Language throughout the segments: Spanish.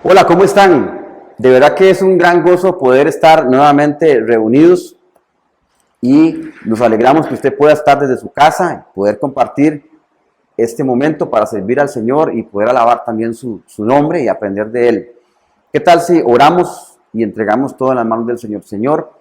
Hola, ¿cómo están? De verdad que es un gran gozo poder estar nuevamente reunidos y nos alegramos que usted pueda estar desde su casa, poder compartir este momento para servir al Señor y poder alabar también su nombre y aprender de Él. ¿Qué tal si oramos y entregamos todo en las manos del Señor? Señor,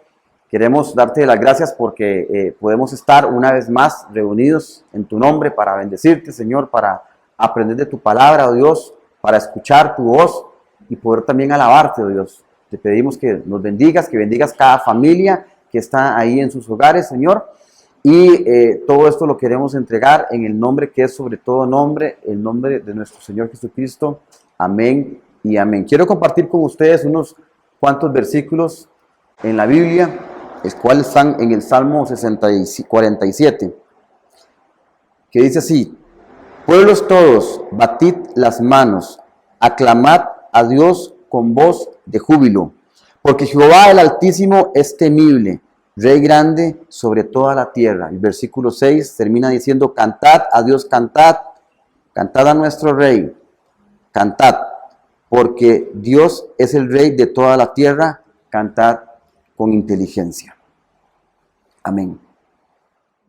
queremos darte las gracias porque podemos estar una vez más reunidos en tu nombre para bendecirte, Señor, para aprender de tu palabra, oh Dios, para escuchar tu voz y poder también alabarte, oh Dios. Te pedimos que nos bendigas, que bendigas cada familia que está ahí en sus hogares, Señor. Y todo esto lo queremos entregar en el nombre que es sobre todo nombre, el nombre de nuestro Señor Jesucristo. Amén y amén. Quiero compartir con ustedes unos cuantos versículos en la Biblia, los cuales están en el Salmo 47, que dice así: pueblos todos, batid las manos, aclamad a Dios con voz de júbilo, porque Jehová el Altísimo es temible, Rey grande sobre toda la tierra. El versículo 6 termina diciendo: cantad a Dios, cantad, cantad a nuestro Rey, cantad, porque Dios es el Rey de toda la tierra, cantad con inteligencia. Amén.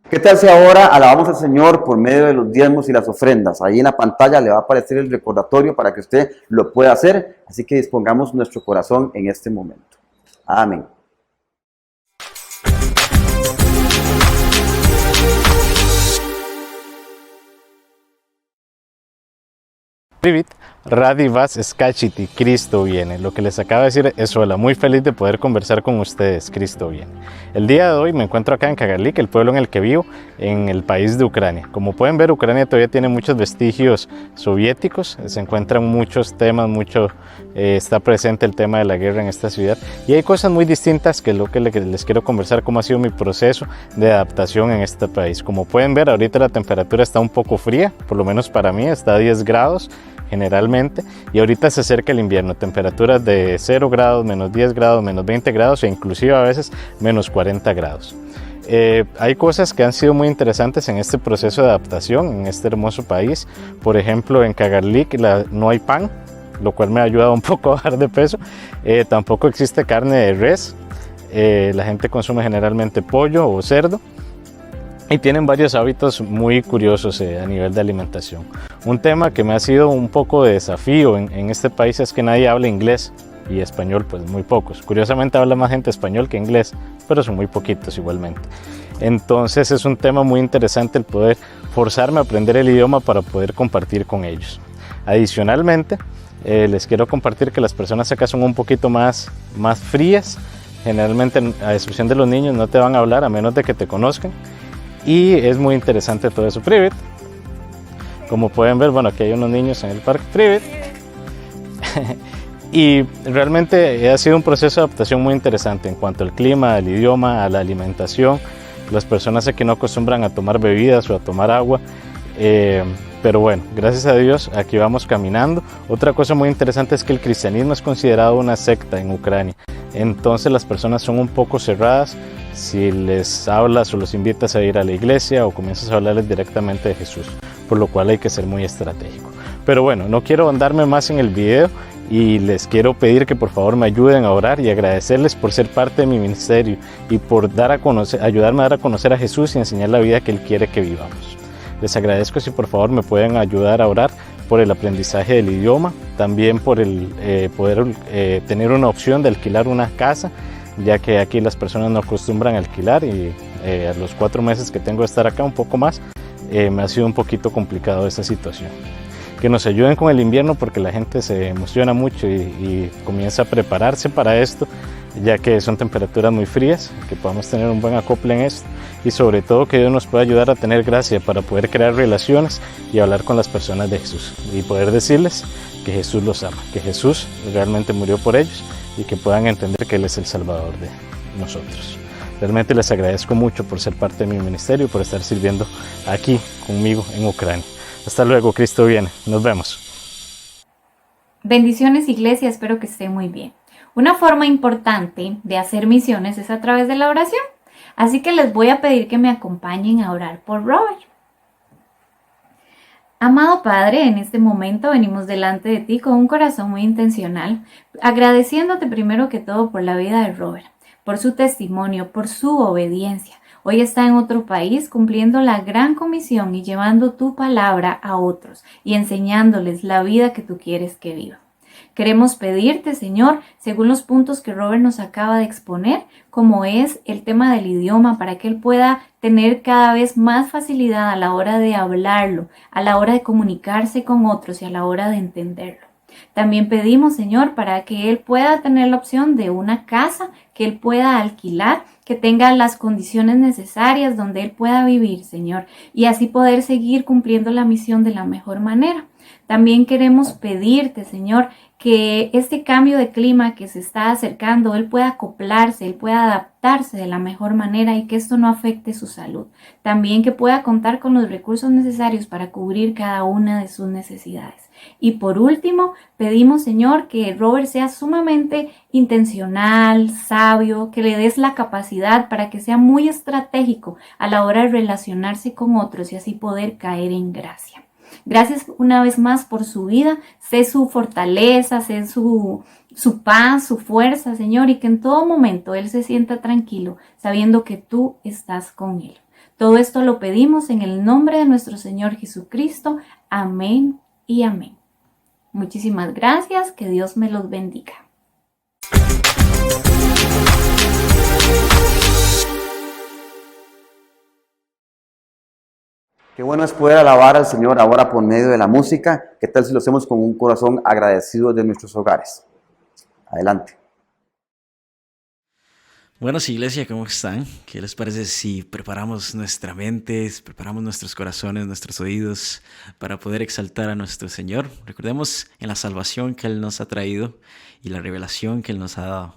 ¿Qué tal si ahora alabamos al Señor por medio de los diezmos y las ofrendas? Ahí en la pantalla le va a aparecer el recordatorio para que usted lo pueda hacer, así que dispongamos nuestro corazón en este momento. Amén. Привit, Radi vas skachiti, Cristo viene. Lo que les acaba de decir es hola, muy feliz de poder conversar con ustedes, Cristo viene. El día de hoy me encuentro acá en Kagarlik, el pueblo en el que vivo, en el país de Ucrania. Como pueden ver, Ucrania todavía tiene muchos vestigios soviéticos, se encuentran muchos temas, está presente el tema de la guerra en esta ciudad. Y hay cosas muy distintas que es lo que les quiero conversar, cómo ha sido mi proceso de adaptación en este país. Como pueden ver, ahorita la temperatura está un poco fría, por lo menos para mí, está a 10 grados. Generalmente, y ahorita se acerca el invierno, temperaturas de 0 grados, menos 10 grados, menos 20 grados e inclusive a veces menos 40 grados. Hay cosas que han sido muy interesantes en este proceso de adaptación en este hermoso país. Por ejemplo, en Kagarlik no hay pan, lo cual me ha ayudado un poco a bajar de peso. Tampoco existe carne de res, la gente consume generalmente pollo o cerdo. Y tienen varios hábitos muy curiosos a nivel de alimentación. Un tema que me ha sido un poco de desafío en este país es que nadie habla inglés y español, pues muy pocos. Curiosamente habla más gente español que inglés, pero son muy poquitos igualmente. Entonces es un tema muy interesante el poder forzarme a aprender el idioma para poder compartir con ellos. Adicionalmente, les quiero compartir que las personas acá son un poquito más frías. Generalmente, a excepción de los niños, no te van a hablar a menos de que te conozcan. Y es muy interesante todo eso. Privet. Como pueden ver, bueno, aquí hay unos niños en el parque. Privet. Y realmente ha sido un proceso de adaptación muy interesante en cuanto al clima, al idioma, a la alimentación. Las personas aquí no acostumbran a tomar bebidas o a tomar agua. Pero bueno, gracias a Dios aquí vamos caminando. Otra cosa muy interesante es que el cristianismo es considerado una secta en Ucrania. Entonces las personas son un poco cerradas. Si les hablas o los invitas a ir a la iglesia o comienzas a hablarles directamente de Jesús, por lo cual hay que ser muy estratégico. Pero bueno, no quiero andarme más en el video y les quiero pedir que por favor me ayuden a orar y agradecerles por ser parte de mi ministerio y por ayudarme a dar a conocer a Jesús y enseñar la vida que Él quiere que vivamos. Les agradezco si por favor me pueden ayudar a orar por el aprendizaje del idioma, también por el poder tener una opción de alquilar una casa, ya que aquí las personas no acostumbran a alquilar y a los 4 meses que tengo de estar acá, un poco más, me ha sido un poquito complicado esta situación. Que nos ayuden con el invierno porque la gente se emociona mucho y comienza a prepararse para esto, ya que son temperaturas muy frías, que podamos tener un buen acople en esto y sobre todo que Dios nos pueda ayudar a tener gracia para poder crear relaciones y hablar con las personas de Jesús y poder decirles que Jesús los ama, que Jesús realmente murió por ellos y que puedan entender que Él es el Salvador de nosotros. Realmente les agradezco mucho por ser parte de mi ministerio y por estar sirviendo aquí conmigo en Ucrania. Hasta luego, Cristo viene. Nos vemos. Bendiciones, iglesia, espero que esté muy bien. Una forma importante de hacer misiones es a través de la oración. Así que les voy a pedir que me acompañen a orar por Robert. Amado Padre, en este momento venimos delante de ti con un corazón muy intencional, agradeciéndote primero que todo por la vida de Robert, por su testimonio, por su obediencia. Hoy está en otro país cumpliendo la gran comisión y llevando tu palabra a otros y enseñándoles la vida que tú quieres que vivan. Queremos pedirte, Señor, según los puntos que Robert nos acaba de exponer, como es el tema del idioma, para que él pueda tener cada vez más facilidad a la hora de hablarlo, a la hora de comunicarse con otros y a la hora de entenderlo. También pedimos, Señor, para que él pueda tener la opción de una casa que él pueda alquilar, que tenga las condiciones necesarias donde él pueda vivir, Señor, y así poder seguir cumpliendo la misión de la mejor manera. También queremos pedirte, Señor, que este cambio de clima que se está acercando, él pueda acoplarse, él pueda adaptarse de la mejor manera y que esto no afecte su salud. También que pueda contar con los recursos necesarios para cubrir cada una de sus necesidades. Y por último, pedimos, Señor, que Robert sea sumamente intencional, sabio, que le des la capacidad para que sea muy estratégico a la hora de relacionarse con otros y así poder caer en gracia. Gracias una vez más por su vida, sé su fortaleza, sé su paz, su fuerza, Señor, y que en todo momento Él se sienta tranquilo, sabiendo que tú estás con Él. Todo esto lo pedimos en el nombre de nuestro Señor Jesucristo. Amén y amén. Muchísimas gracias, que Dios me los bendiga. Qué bueno es poder alabar al Señor ahora por medio de la música. ¿Qué tal si lo hacemos con un corazón agradecido de nuestros hogares? Adelante. Buenos iglesia, ¿cómo están? ¿Qué les parece si preparamos nuestra mente, si preparamos nuestros corazones, nuestros oídos para poder exaltar a nuestro Señor? Recordemos en la salvación que Él nos ha traído y la revelación que Él nos ha dado.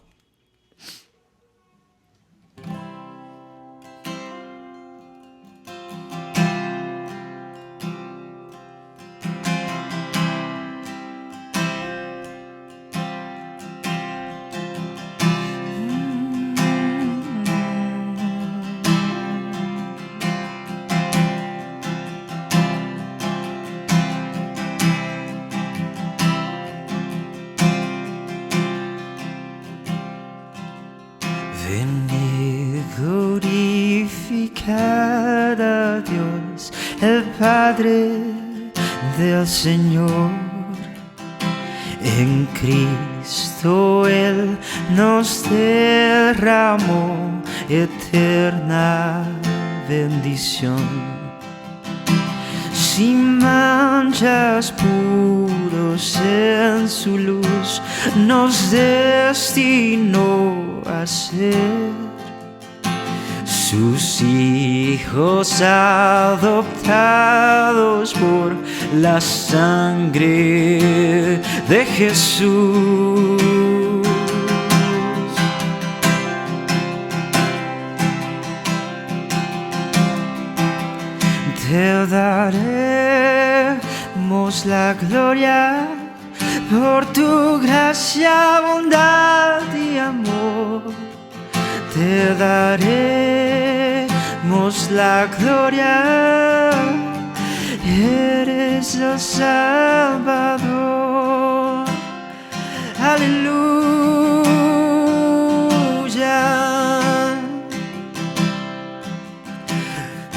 Venid, glorificad a Dios, el Padre del Señor. En Cristo Él nos derramó eterna bendición. Sin manchas, puros en su luz, nos destinó a ser sus hijos adoptados por la sangre de Jesús. Te daremos la gloria por tu gracia, bondad y amor. Te daremos la gloria, eres el Salvador. Aleluya.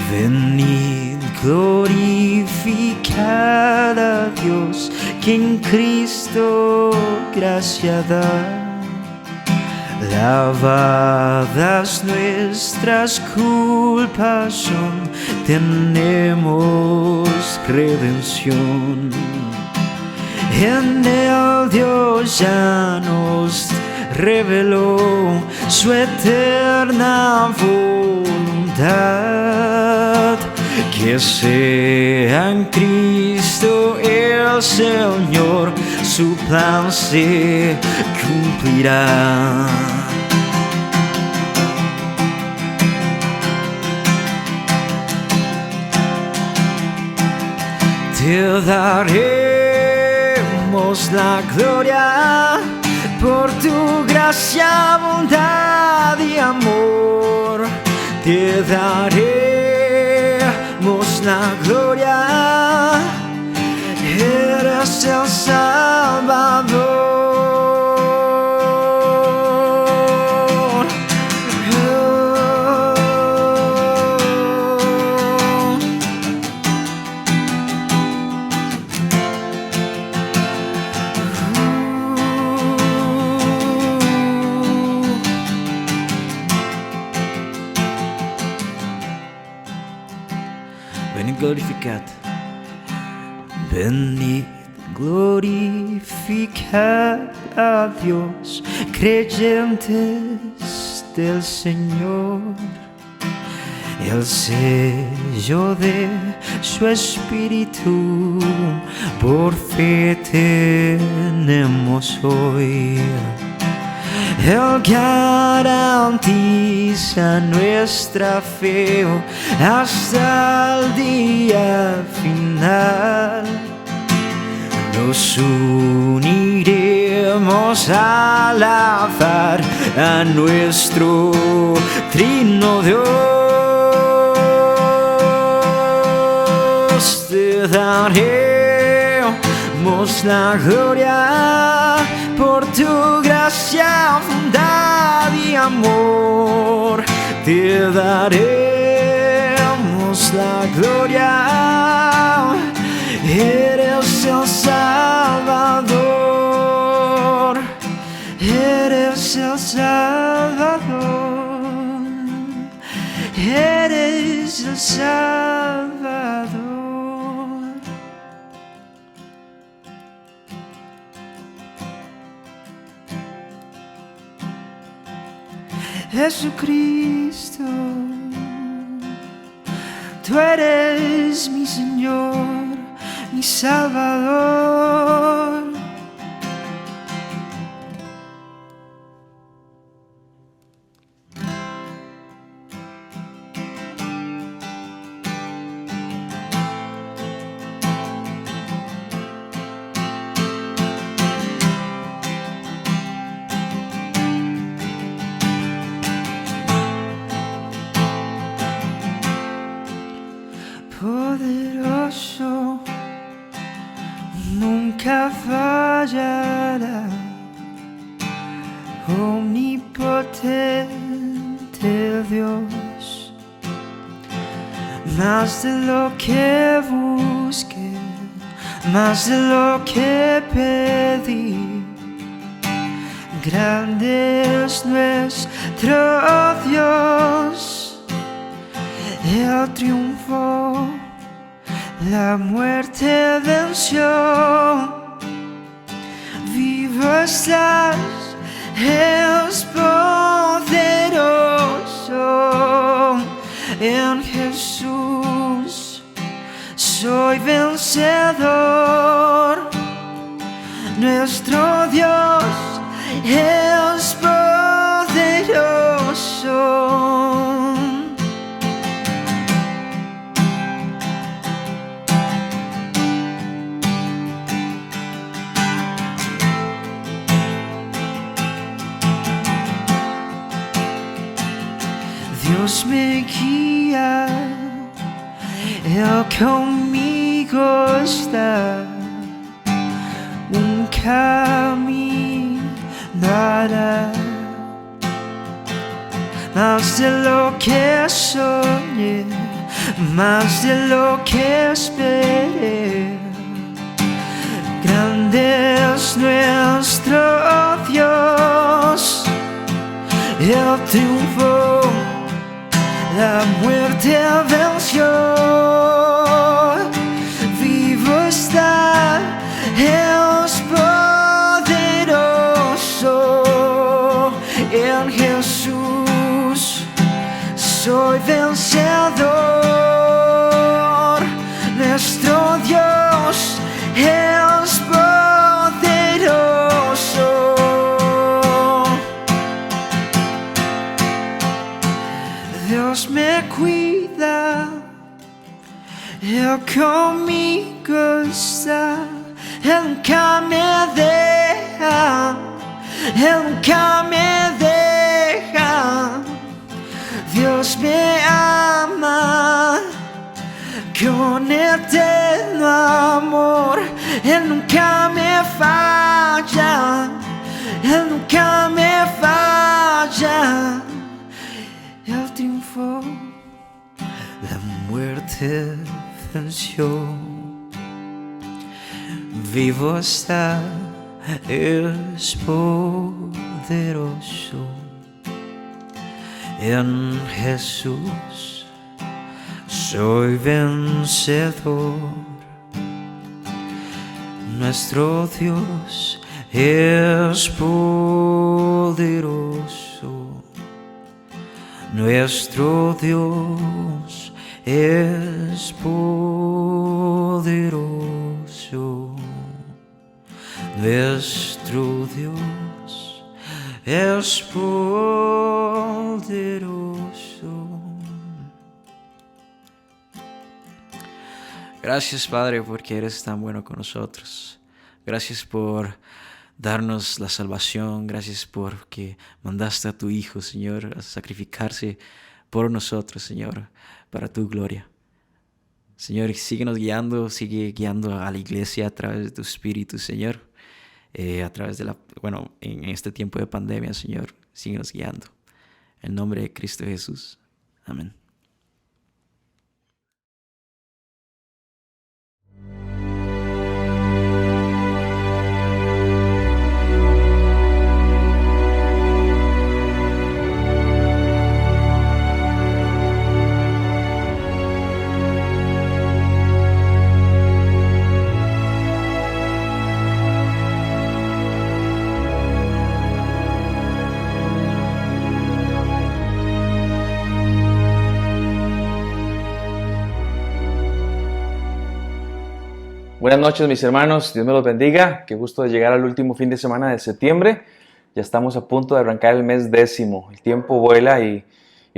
Venid, glorificad a Dios, que en Cristo gracia da. Lavadas nuestras culpas son, tenemos redención. En Él Dios ya nos reveló su eterna voluntad, que sea en Cristo el Señor, su plan se cumplirá. Te daremos la gloria por tu gracia, bondad y amor. Te daremos la gloria, eres el Salvador. Venid, glorificad. Venid, glorificad a Dios, creyentes del Señor. El sello de su Espíritu por fe tenemos hoy. Él garantiza nuestra fe hasta el día final. Nos uniremos a alabar a nuestro trino Dios. Te daremos la gloria por tu gracia, bondad y amor. Te daremos la gloria. Eres el Salvador. Eres el Salvador. Eres el Salvador. Jesucristo, tú eres mi Señor, mi Salvador. Poderoso, nunca fallará, omnipotente Dios, más de lo que busqué, más de lo que pedí. Grande es nuestro Dios. Él triunfó, la muerte venció. Vivo estás, es poderoso. En Jesús soy vencedor. Nuestro Dios es poderoso. Dios me guía, Él conmigo está, un caminará, más de lo que soñé, más de lo que esperé. Grande es nuestro Dios, Él triunfó, la muerte venció. Vivo está, es poderoso. En Jesús soy vencedor. Nuestro Dios es poderoso. Dios me cuida, Él conmigo está, Él nunca me deja, Él nunca me deja. Dios me ama con eterno amor, Él nunca me falla, Él nunca me falla. Él triunfó, la muerte venció. Vivo está, es poderoso. En Jesús soy vencedor. Nuestro Dios es poderoso. Nuestro Dios es poderoso. Nuestro Dios es poderoso. Gracias, Padre, porque eres tan bueno con nosotros. Gracias por darnos la salvación. Gracias porque mandaste a tu Hijo, Señor, a sacrificarse por nosotros, Señor, para tu gloria. Señor, síguenos guiando, sigue guiando a la iglesia a través de tu Espíritu, Señor. A través de en este tiempo de pandemia, Señor, síguenos guiando. En nombre de Cristo Jesús. Amén. Buenas noches, mis hermanos, Dios me los bendiga. Qué gusto de llegar al último fin de semana de septiembre. Ya estamos a punto de arrancar el mes 10º. El tiempo vuela y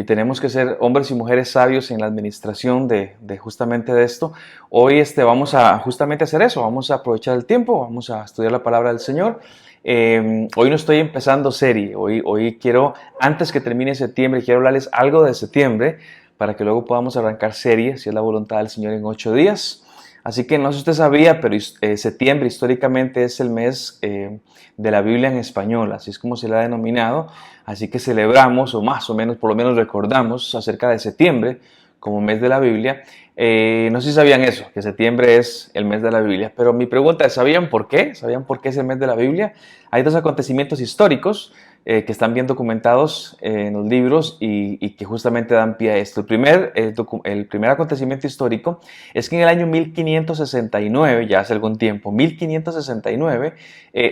tenemos que ser hombres y mujeres sabios en la administración de justamente de esto. Hoy vamos a justamente hacer eso, vamos a aprovechar el tiempo, vamos a estudiar la palabra del Señor. Hoy no estoy empezando serie, hoy quiero, antes que termine septiembre, quiero hablarles algo de septiembre para que luego podamos arrancar serie, si es la voluntad del Señor, en 8 días. Así que no sé si usted sabía, pero septiembre históricamente es el mes de la Biblia en español, así es como se le ha denominado. Así que celebramos, o más o menos, por lo menos recordamos acerca de septiembre como mes de la Biblia. No sé si sabían eso, que septiembre es el mes de la Biblia, pero mi pregunta es, ¿sabían por qué? ¿Sabían por qué es el mes de la Biblia? Hay dos acontecimientos históricos que están bien documentados en los libros y que justamente dan pie a esto. El primer acontecimiento histórico es que en el año 1569, ya hace algún tiempo, 1569,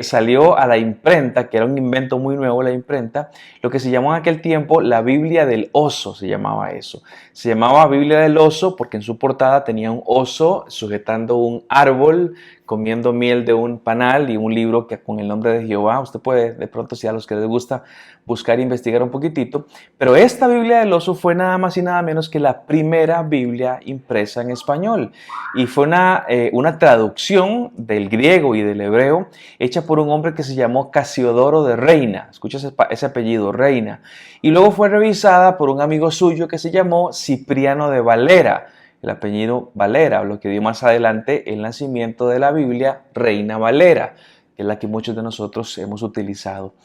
salió a la imprenta, que era un invento muy nuevo, la imprenta, lo que se llamó en aquel tiempo la Biblia del Oso, se llamaba eso. Se llamaba Biblia del Oso porque en su portada tenía un oso sujetando un árbol, comiendo miel de un panal y un libro que con el nombre de Jehová. Usted puede, de pronto, si a los que les gusta, buscar e investigar un poquitito. Pero esta Biblia del Oso fue nada más y nada menos que la primera Biblia impresa en español. Y fue una traducción del griego y del hebreo hecha por un hombre que se llamó Casiodoro de Reina. Escucha ese apellido, Reina. Y luego fue revisada por un amigo suyo que se llamó Cipriano de Valera. El apellido Valera, lo que dio más adelante el nacimiento de la Biblia, Reina Valera, que es la que muchos de nosotros hemos utilizado.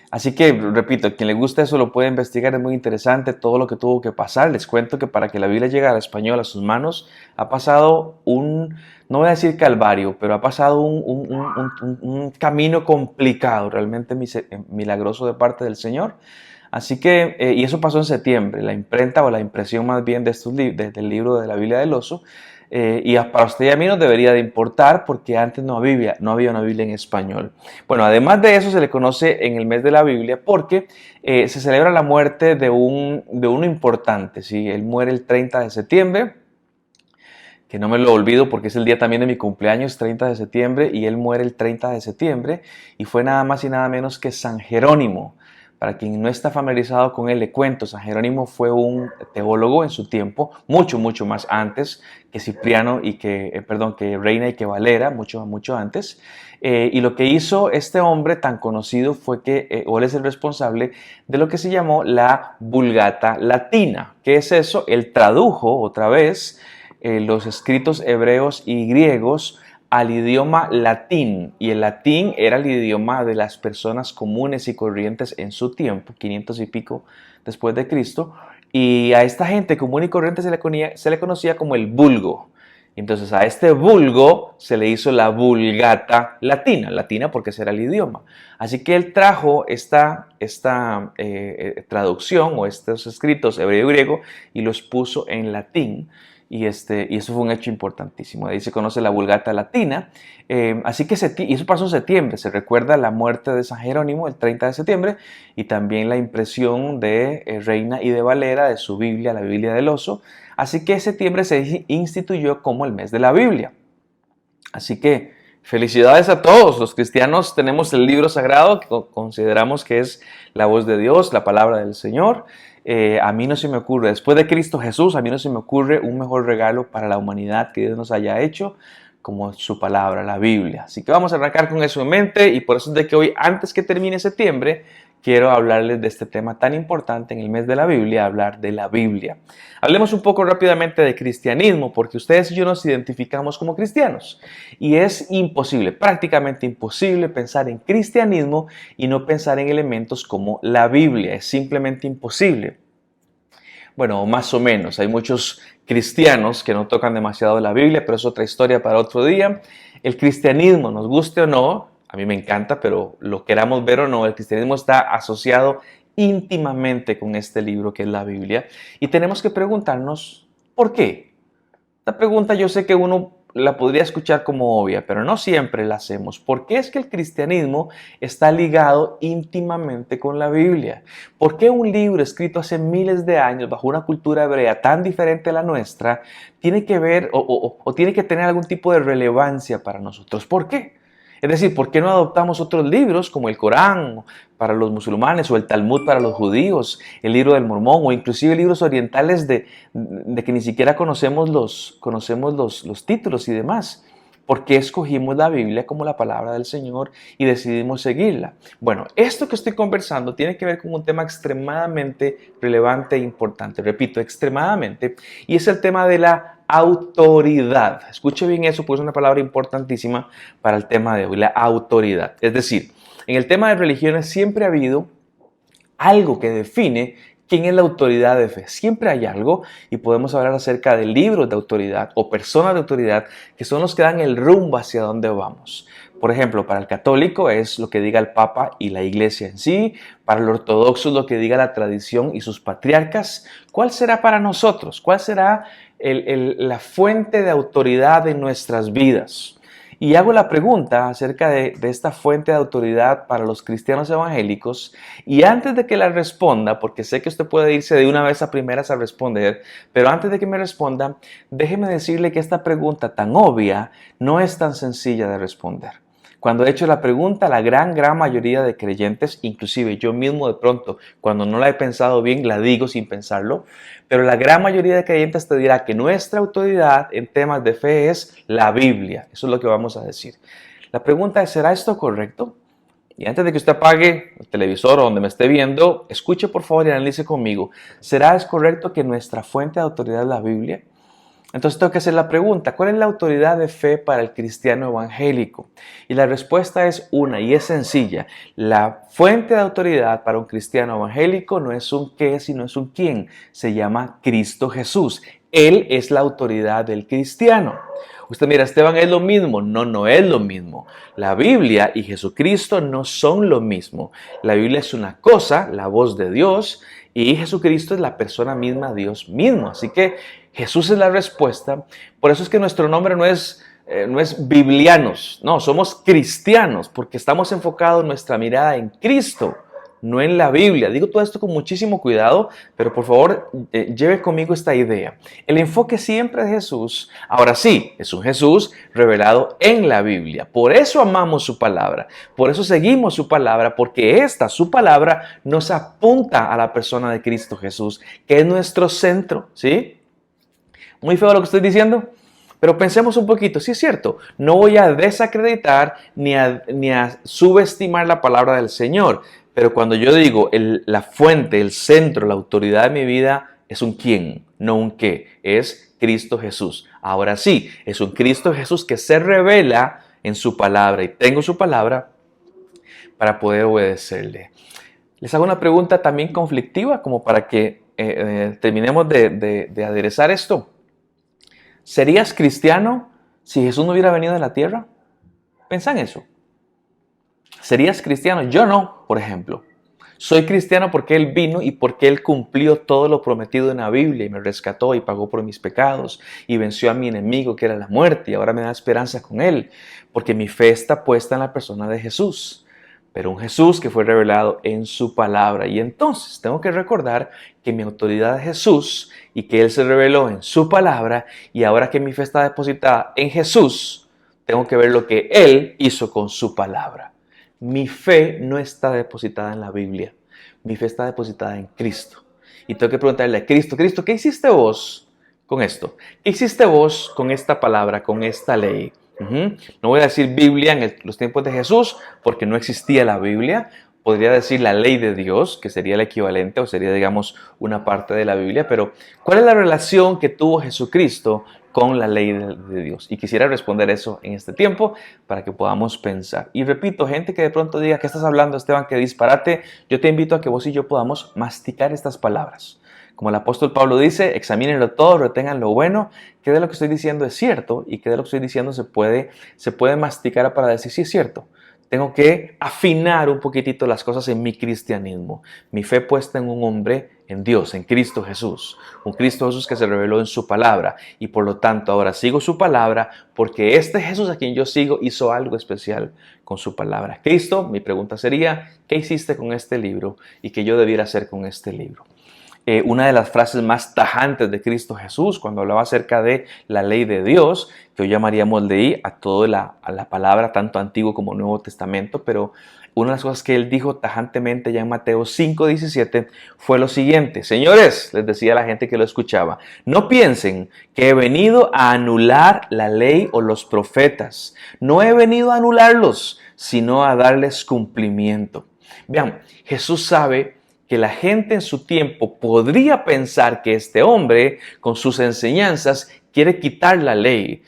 Así que, repito, a quien le gusta eso lo puede investigar, es muy interesante todo lo que tuvo que pasar. Les cuento que para que la Biblia llegara al español a sus manos, ha pasado no voy a decir calvario, pero ha pasado un camino complicado, realmente milagroso de parte del Señor. Así que, y eso pasó en septiembre, la imprenta o la impresión más bien del libro de la Biblia del Oso, y para usted y a mí nos debería de importar porque antes no había una Biblia en español. Bueno, además de eso se le conoce en el mes de la Biblia porque se celebra la muerte de uno importante, ¿sí? Él muere el 30 de septiembre, que no me lo olvido porque es el día también de mi cumpleaños, 30 de septiembre, y él muere el 30 de septiembre, y fue nada más y nada menos que San Jerónimo. Para quien no está familiarizado con él, le cuento, San Jerónimo fue un teólogo en su tiempo, mucho más antes que Cipriano que Reina y que Valera, mucho antes. Y lo que hizo este hombre tan conocido fue que él es el responsable de lo que se llamó la Vulgata Latina. ¿Qué es eso? Él tradujo otra vez los escritos hebreos y griegos al idioma latín, y el latín era el idioma de las personas comunes y corrientes en su tiempo, 500 y pico después de Cristo, y a esta gente común y corriente se le conocía como el vulgo. Entonces a este vulgo se le hizo la Vulgata latina porque ese era el idioma. Así que él trajo esta traducción o estos escritos hebreo y griego y los puso en latín. Y eso fue un hecho importantísimo. De ahí se conoce la Vulgata latina. Así que y eso pasó en septiembre. Se recuerda la muerte de San Jerónimo el 30 de septiembre y también la impresión de Reina y de Valera de su Biblia, la Biblia del Oso. Así que septiembre se instituyó como el mes de la Biblia. Así que felicidades a todos. Los cristianos tenemos el libro sagrado que consideramos que es la voz de Dios, la palabra del Señor. A mí no se me ocurre, después de Cristo Jesús, a mí no se me ocurre un mejor regalo para la humanidad que Dios nos haya hecho como su palabra, la Biblia. Así que vamos a arrancar con eso en mente y por eso es de que hoy, antes que termine septiembre, quiero hablarles de este tema tan importante en el mes de la Biblia, hablar de la Biblia. Hablemos un poco rápidamente de cristianismo, porque ustedes y yo nos identificamos como cristianos. Y es imposible, prácticamente imposible pensar en cristianismo y no pensar en elementos como la Biblia. Es simplemente imposible. Bueno, más o menos. Hay muchos cristianos que no tocan demasiado la Biblia, pero es otra historia para otro día. El cristianismo, nos guste o no, a mí me encanta, pero lo queramos ver o no, el cristianismo está asociado íntimamente con este libro que es la Biblia. Y tenemos que preguntarnos, ¿por qué? Esta pregunta yo sé que uno la podría escuchar como obvia, pero no siempre la hacemos. ¿Por qué es que el cristianismo está ligado íntimamente con la Biblia? ¿Por qué un libro escrito hace miles de años bajo una cultura hebrea tan diferente a la nuestra tiene que ver o tiene que tener algún tipo de relevancia para nosotros? ¿Por qué? Es decir, ¿por qué no adoptamos otros libros como el Corán para los musulmanes o el Talmud para los judíos, el libro del Mormón o inclusive libros orientales de que ni siquiera conocemos los títulos y demás? ¿Por qué escogimos la Biblia como la palabra del Señor y decidimos seguirla? Bueno, esto que estoy conversando tiene que ver con un tema extremadamente relevante e importante. Repito, extremadamente. Y es el tema de la autoridad. Escuche bien eso, porque es una palabra importantísima para el tema de hoy, la autoridad. Es decir, en el tema de religiones siempre ha habido algo que define quién es la autoridad de fe. Siempre hay algo y podemos hablar acerca de libros de autoridad o personas de autoridad que son los que dan el rumbo hacia dónde vamos. Por ejemplo, para el católico es lo que diga el Papa y la Iglesia en sí. Para el ortodoxo es lo que diga la tradición y sus patriarcas. ¿Cuál será para nosotros? ¿Cuál será la fuente de autoridad en nuestras vidas? Y hago la pregunta acerca de esta fuente de autoridad para los cristianos evangélicos, y antes de que la responda, porque sé que usted puede irse de una vez a primeras a responder, pero antes de que me responda, déjeme decirle que esta pregunta tan obvia no es tan sencilla de responder. Cuando he hecho la pregunta, la gran mayoría de creyentes, inclusive yo mismo de pronto, cuando no la he pensado bien, la digo sin pensarlo, pero la gran mayoría de creyentes te dirá que nuestra autoridad en temas de fe es la Biblia. Eso es lo que vamos a decir. La pregunta es, ¿será esto correcto? Y antes de que usted apague el televisor o donde me esté viendo, escuche por favor y analice conmigo. ¿Será correcto que nuestra fuente de autoridad es la Biblia? Entonces tengo que hacer la pregunta, ¿cuál es la autoridad de fe para el cristiano evangélico? Y la respuesta es una y es sencilla. La fuente de autoridad para un cristiano evangélico no es un qué, sino es un quién. Se llama Cristo Jesús. Él es la autoridad del cristiano. Usted mira, Esteban, ¿es lo mismo? No, no es lo mismo. La Biblia y Jesucristo no son lo mismo. La Biblia es una cosa, la voz de Dios, y Jesucristo es la persona misma, Dios mismo. Así que Jesús es la respuesta. Por eso es que nuestro nombre no es biblianos, no, somos cristianos, porque estamos enfocados nuestra mirada en Cristo, no en la Biblia. Digo todo esto con muchísimo cuidado, pero por favor lleve conmigo esta idea. El enfoque siempre de Jesús, ahora sí, es un Jesús revelado en la Biblia. Por eso amamos su palabra, por eso seguimos su palabra, porque su palabra nos apunta a la persona de Cristo Jesús, que es nuestro centro, ¿sí? Muy feo lo que estoy diciendo, pero pensemos un poquito. Sí es cierto, no voy a desacreditar ni a subestimar la palabra del Señor, pero cuando yo digo la fuente, el centro, la autoridad de mi vida es un quién, no un qué, es Cristo Jesús. Ahora sí, es un Cristo Jesús que se revela en su palabra y tengo su palabra para poder obedecerle. Les hago una pregunta también conflictiva como para que terminemos de aderezar esto. ¿Serías cristiano si Jesús no hubiera venido a la tierra? Pensá en eso. ¿Serías cristiano? Yo no, por ejemplo. Soy cristiano porque Él vino y porque Él cumplió todo lo prometido en la Biblia y me rescató y pagó por mis pecados y venció a mi enemigo que era la muerte y ahora me da esperanza con Él porque mi fe está puesta en la persona de Jesús. Pero un Jesús que fue revelado en su palabra. Y entonces tengo que recordar que mi autoridad es Jesús y que Él se reveló en su palabra y ahora que mi fe está depositada en Jesús, tengo que ver lo que Él hizo con su palabra. Mi fe no está depositada en la Biblia. Mi fe está depositada en Cristo. Y tengo que preguntarle a Cristo, Cristo, ¿qué hiciste vos con esto? ¿Qué hiciste vos con esta palabra, con esta ley? No voy a decir Biblia en los tiempos de Jesús porque no existía la Biblia. Podría decir la ley de Dios, que sería el equivalente o sería, digamos, una parte de la Biblia. Pero, ¿cuál es la relación que tuvo Jesucristo con la ley de Dios? Y quisiera responder eso en este tiempo para que podamos pensar. Y repito, gente que de pronto diga, ¿qué estás hablando, Esteban? ¿Qué disparate? Yo te invito a que vos y yo podamos masticar estas palabras. Como el apóstol Pablo dice, examínenlo todo, retengan lo bueno, que de lo que estoy diciendo es cierto y que de lo que estoy diciendo se puede masticar para decir, sí es cierto. Tengo que afinar un poquitito las cosas en mi cristianismo. Mi fe puesta en un hombre, en Dios, en Cristo Jesús. Un Cristo Jesús que se reveló en su palabra. Y por lo tanto ahora sigo su palabra porque este Jesús a quien yo sigo hizo algo especial con su palabra. Cristo, mi pregunta sería, ¿qué hiciste con este libro? ¿Y qué yo debiera hacer con este libro? Una de las frases más tajantes de Cristo Jesús cuando hablaba acerca de la ley de Dios, que hoy llamaríamos ley a toda la palabra, tanto Antiguo como Nuevo Testamento, pero una de las cosas que él dijo tajantemente ya en Mateo 5:17 fue lo siguiente: señores, les decía a la gente que lo escuchaba, no piensen que he venido a anular la ley o los profetas, no he venido a anularlos, sino a darles cumplimiento. Vean, Jesús sabe que la gente en su tiempo podría pensar que este hombre, con sus enseñanzas, quiere quitar la ley.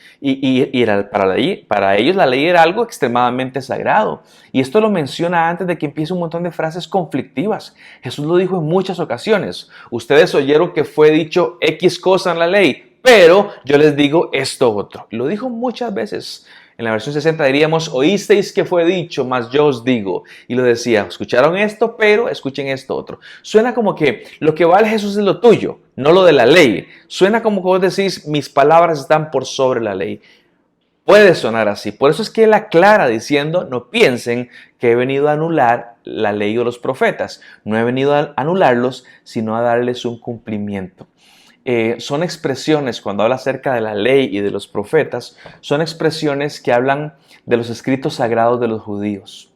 Para ellos la ley era algo extremadamente sagrado. Y esto lo menciona antes de que empiece un montón de frases conflictivas. Jesús lo dijo en muchas ocasiones. Ustedes oyeron que fue dicho X cosa en la ley, pero yo les digo esto otro. Lo dijo muchas veces. En la versión 60 diríamos, oísteis que fue dicho, mas yo os digo. Y lo decía, escucharon esto, pero escuchen esto otro. Suena como que lo que vale Jesús es lo tuyo, no lo de la ley. Suena como que vos decís, mis palabras están por sobre la ley. Puede sonar así. Por eso es que él aclara diciendo, no piensen que he venido a anular la ley o los profetas. No he venido a anularlos, sino a darles un cumplimiento. Son expresiones, cuando habla acerca de la ley y de los profetas, son expresiones que hablan de los escritos sagrados de los judíos.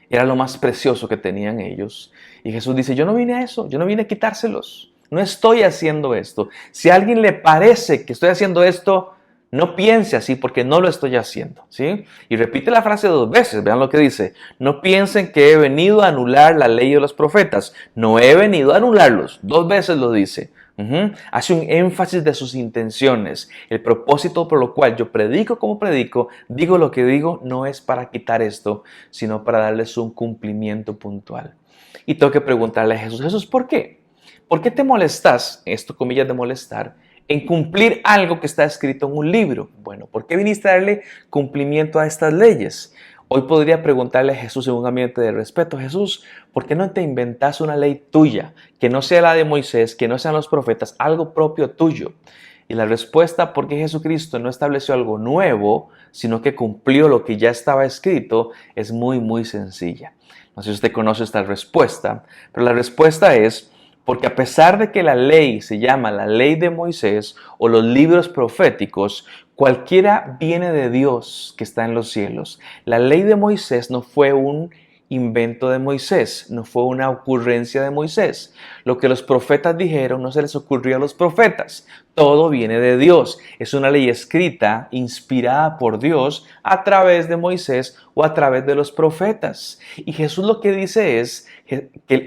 Era lo más precioso que tenían ellos. Y Jesús dice, yo no vine a eso, yo no vine a quitárselos. No estoy haciendo esto. Si a alguien le parece que estoy haciendo esto, no piense así porque no lo estoy haciendo, ¿sí? Y repite la frase 2 veces, vean lo que dice. No piensen que he venido a anular la ley de los profetas. No he venido a anularlos. 2 veces lo dice. Hace un énfasis de sus intenciones. El propósito por lo cual yo predico como predico, digo lo que digo, no es para quitar esto, sino para darles un cumplimiento puntual. Y tengo que preguntarle a Jesús, Jesús, ¿por qué? ¿Por qué te molestas, esto comillas de molestar, en cumplir algo que está escrito en un libro? Bueno, ¿por qué viniste a darle cumplimiento a estas leyes? Hoy podría preguntarle a Jesús en un ambiente de respeto, Jesús, ¿por qué no te inventas una ley tuya, que no sea la de Moisés, que no sean los profetas, algo propio tuyo? Y la respuesta, porque Jesucristo no estableció algo nuevo, sino que cumplió lo que ya estaba escrito, es muy, muy sencilla. No sé si usted conoce esta respuesta, pero la respuesta es porque a pesar de que la ley se llama la ley de Moisés o los libros proféticos, cualquiera viene de Dios que está en los cielos. La ley de Moisés no fue un invento de Moisés, no fue una ocurrencia de Moisés. Lo que los profetas dijeron no se les ocurrió a los profetas. Todo viene de Dios. Es una ley escrita, inspirada por Dios a través de Moisés o a través de los profetas. Y Jesús lo que dice es,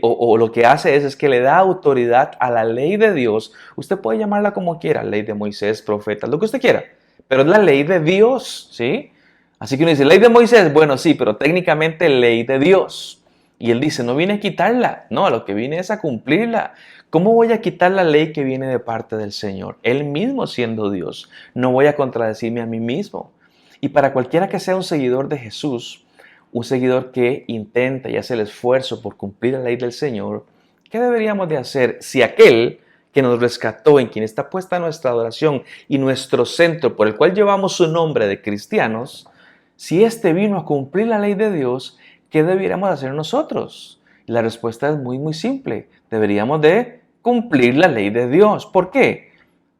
lo que hace es que le da autoridad a la ley de Dios. Usted puede llamarla como quiera, ley de Moisés, profetas, lo que usted quiera. Pero es la ley de Dios, ¿sí? Así que uno dice, ley de Moisés, bueno, sí, pero técnicamente ley de Dios. Y él dice, no vine a quitarla, no, a lo que vine es a cumplirla. ¿Cómo voy a quitar la ley que viene de parte del Señor? Él mismo siendo Dios, no voy a contradecirme a mí mismo. Y para cualquiera que sea un seguidor de Jesús, un seguidor que intenta y hace el esfuerzo por cumplir la ley del Señor, ¿qué deberíamos de hacer si aquel que nos rescató, en quien está puesta nuestra adoración y nuestro centro por el cual llevamos su nombre de cristianos, si éste vino a cumplir la ley de Dios, ¿qué deberíamos hacer nosotros? La respuesta es muy simple. Deberíamos de cumplir la ley de Dios. ¿Por qué?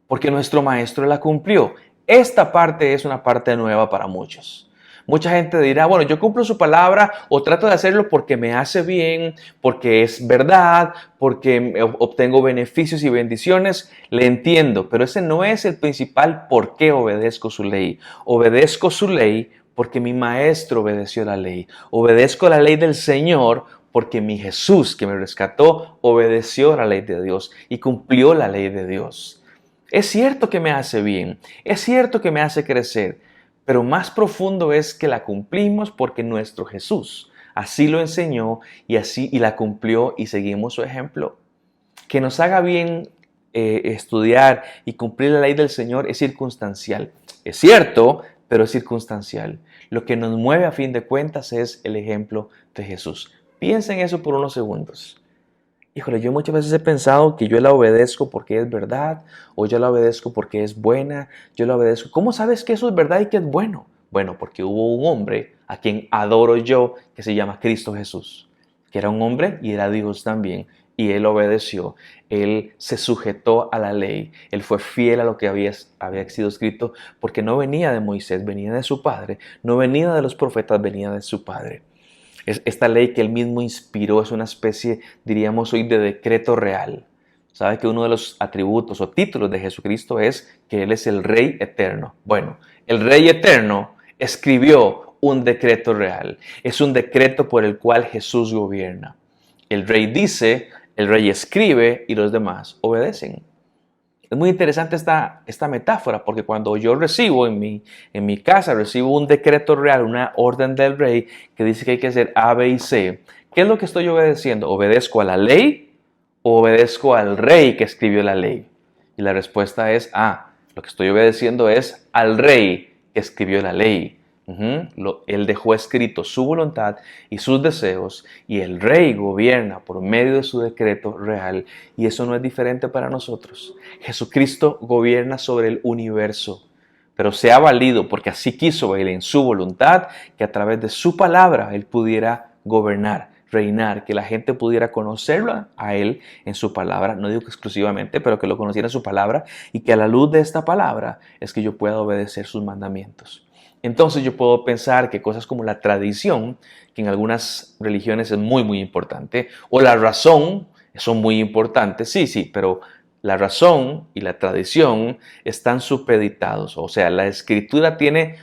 Porque nuestro maestro la cumplió. Esta parte es una parte nueva para muchos. Mucha gente dirá, bueno, yo cumplo su palabra o trato de hacerlo porque me hace bien, porque es verdad, porque obtengo beneficios y bendiciones. Le entiendo, pero ese no es el principal por qué obedezco su ley. Obedezco su ley porque mi maestro obedeció la ley. Obedezco la ley del Señor porque mi Jesús que me rescató obedeció la ley de Dios y cumplió la ley de Dios. Es cierto que me hace bien, es cierto que me hace crecer, pero más profundo es que la cumplimos porque nuestro Jesús así lo enseñó y la cumplió y seguimos su ejemplo. Que nos haga bien estudiar y cumplir la ley del Señor es circunstancial. Es cierto, pero es circunstancial. Lo que nos mueve a fin de cuentas es el ejemplo de Jesús. Piensa en eso por unos segundos. Híjole, yo muchas veces he pensado que yo la obedezco porque es verdad, o yo la obedezco porque es buena, yo la obedezco. ¿Cómo sabes que eso es verdad y que es bueno? Bueno, porque hubo un hombre a quien adoro yo que se llama Cristo Jesús, que era un hombre y era Dios también, y él obedeció, él se sujetó a la ley, él fue fiel a lo que había sido escrito, porque no venía de Moisés, venía de su padre, no venía de los profetas, venía de su padre. Esta ley que él mismo inspiró es una especie, diríamos hoy, de decreto real. ¿Sabe que uno de los atributos o títulos de Jesucristo es que Él es el Rey eterno? Bueno, el Rey eterno escribió un decreto real. Es un decreto por el cual Jesús gobierna. El Rey dice, el Rey escribe y los demás obedecen. Es muy interesante esta metáfora porque cuando yo recibo en mi casa, recibo un decreto real, una orden del rey que dice que hay que hacer A, B y C. ¿Qué es lo que estoy obedeciendo? ¿Obedezco a la ley o obedezco al rey que escribió la ley? Y la respuesta es lo que estoy obedeciendo es al rey que escribió la ley. Él dejó escrito su voluntad y sus deseos y el rey gobierna por medio de su decreto real y eso no es diferente para nosotros. Jesucristo gobierna sobre el universo, pero se ha valido porque así quiso Él en su voluntad que a través de su palabra Él pudiera gobernar, reinar, que la gente pudiera conocerlo a Él en su palabra, no digo que exclusivamente, pero que lo conociera en su palabra y que a la luz de esta palabra es que yo pueda obedecer sus mandamientos. Entonces yo puedo pensar que cosas como la tradición, que en algunas religiones es muy importante, o la razón son muy importantes, sí, pero la razón y la tradición están supeditados, o sea, la escritura tiene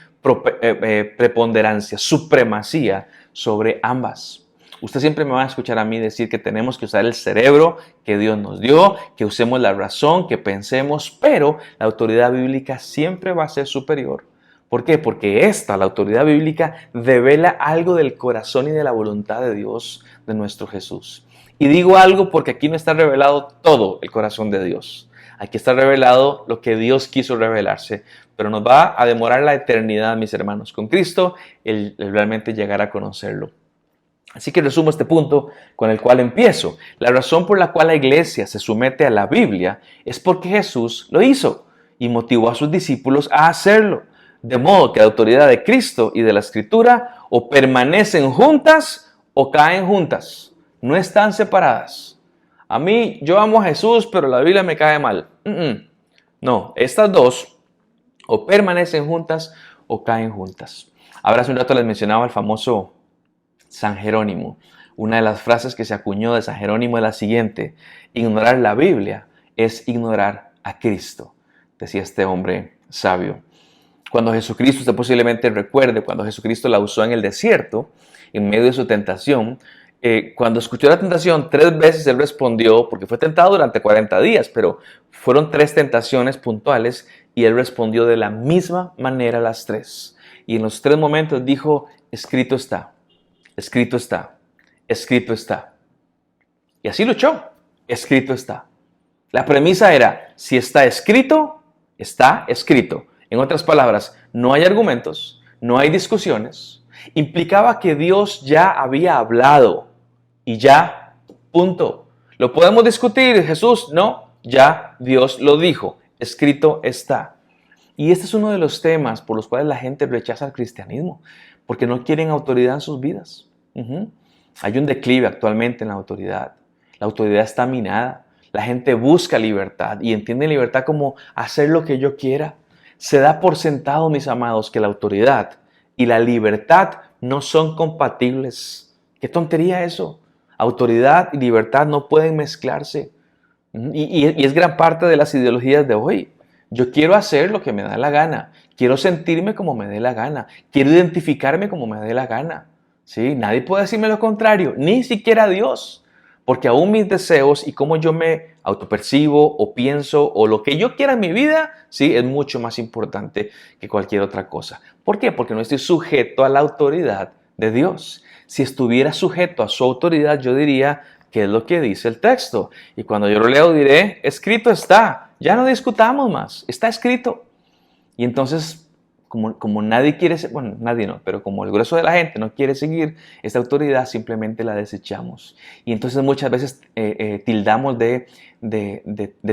preponderancia, supremacía sobre ambas. Usted siempre me va a escuchar a mí decir que tenemos que usar el cerebro que Dios nos dio, que usemos la razón, que pensemos, pero la autoridad bíblica siempre va a ser superior. ¿Por qué? Porque la autoridad bíblica, devela algo del corazón y de la voluntad de Dios, de nuestro Jesús. Y digo algo porque aquí no está revelado todo el corazón de Dios. Aquí está revelado lo que Dios quiso revelarse, pero nos va a demorar la eternidad, mis hermanos, con Cristo, el realmente llegar a conocerlo. Así que resumo este punto con el cual empiezo. La razón por la cual la iglesia se somete a la Biblia es porque Jesús lo hizo y motivó a sus discípulos a hacerlo. De modo que la autoridad de Cristo y de la Escritura o permanecen juntas o caen juntas. No están separadas. Yo amo a Jesús, pero la Biblia me cae mal. No, estas dos o permanecen juntas o caen juntas. Ahora hace un rato les mencionaba el famoso San Jerónimo. Una de las frases que se acuñó de San Jerónimo es la siguiente: ignorar la Biblia es ignorar a Cristo, decía este hombre sabio. Cuando Jesucristo, usted posiblemente recuerde, cuando Jesucristo la usó en el desierto, en medio de su tentación, cuando escuchó la tentación, 3 veces él respondió, porque fue tentado durante 40 días, pero fueron 3 tentaciones puntuales y él respondió de la misma manera las 3. Y en los 3 momentos dijo, escrito está, escrito está, escrito está. Y así luchó, escrito está. La premisa era, si está escrito, está escrito. En otras palabras, no hay argumentos, no hay discusiones. Implicaba que Dios ya había hablado y ya, punto. ¿Lo podemos discutir, Jesús? No, ya Dios lo dijo, escrito está. Y este es uno de los temas por los cuales la gente rechaza el cristianismo, porque no quieren autoridad en sus vidas. Hay un declive actualmente en la autoridad. La autoridad está minada. La gente busca libertad y entiende libertad como hacer lo que yo quiera. Se da por sentado, mis amados, que la autoridad y la libertad no son compatibles. ¿Qué tontería eso? Autoridad y libertad no pueden mezclarse. Y es gran parte de las ideologías de hoy. Yo quiero hacer lo que me da la gana. Quiero sentirme como me dé la gana. Quiero identificarme como me dé la gana. ¿Sí? Nadie puede decirme lo contrario, ni siquiera Dios. Porque aún mis deseos y cómo yo me autopercibo o pienso o lo que yo quiera en mi vida, sí, es mucho más importante que cualquier otra cosa. ¿Por qué? Porque no estoy sujeto a la autoridad de Dios. Si estuviera sujeto a su autoridad, yo diría, ¿qué es lo que dice el texto? Y cuando yo lo leo diré, escrito está. Ya no discutamos más, está escrito. Y entonces, como nadie quiere, bueno, nadie no, pero como el grueso de la gente no quiere seguir esta autoridad, simplemente la desechamos. Y entonces muchas veces tildamos de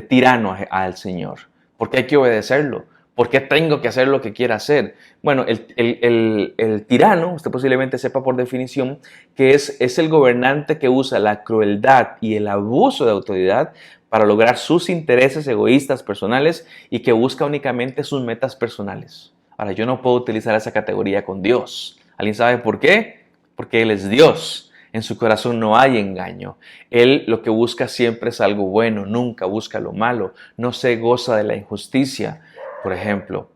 tirano al Señor. ¿Por qué hay que obedecerlo? ¿Por qué tengo que hacer lo que quiera hacer? Bueno, el tirano, usted posiblemente sepa por definición, que es el gobernante que usa la crueldad y el abuso de autoridad para lograr sus intereses egoístas personales y que busca únicamente sus metas personales. Ahora, yo no puedo utilizar esa categoría con Dios. ¿Alguien sabe por qué? Porque Él es Dios. En su corazón no hay engaño. Él lo que busca siempre es algo bueno, nunca busca lo malo. No se goza de la injusticia, por ejemplo.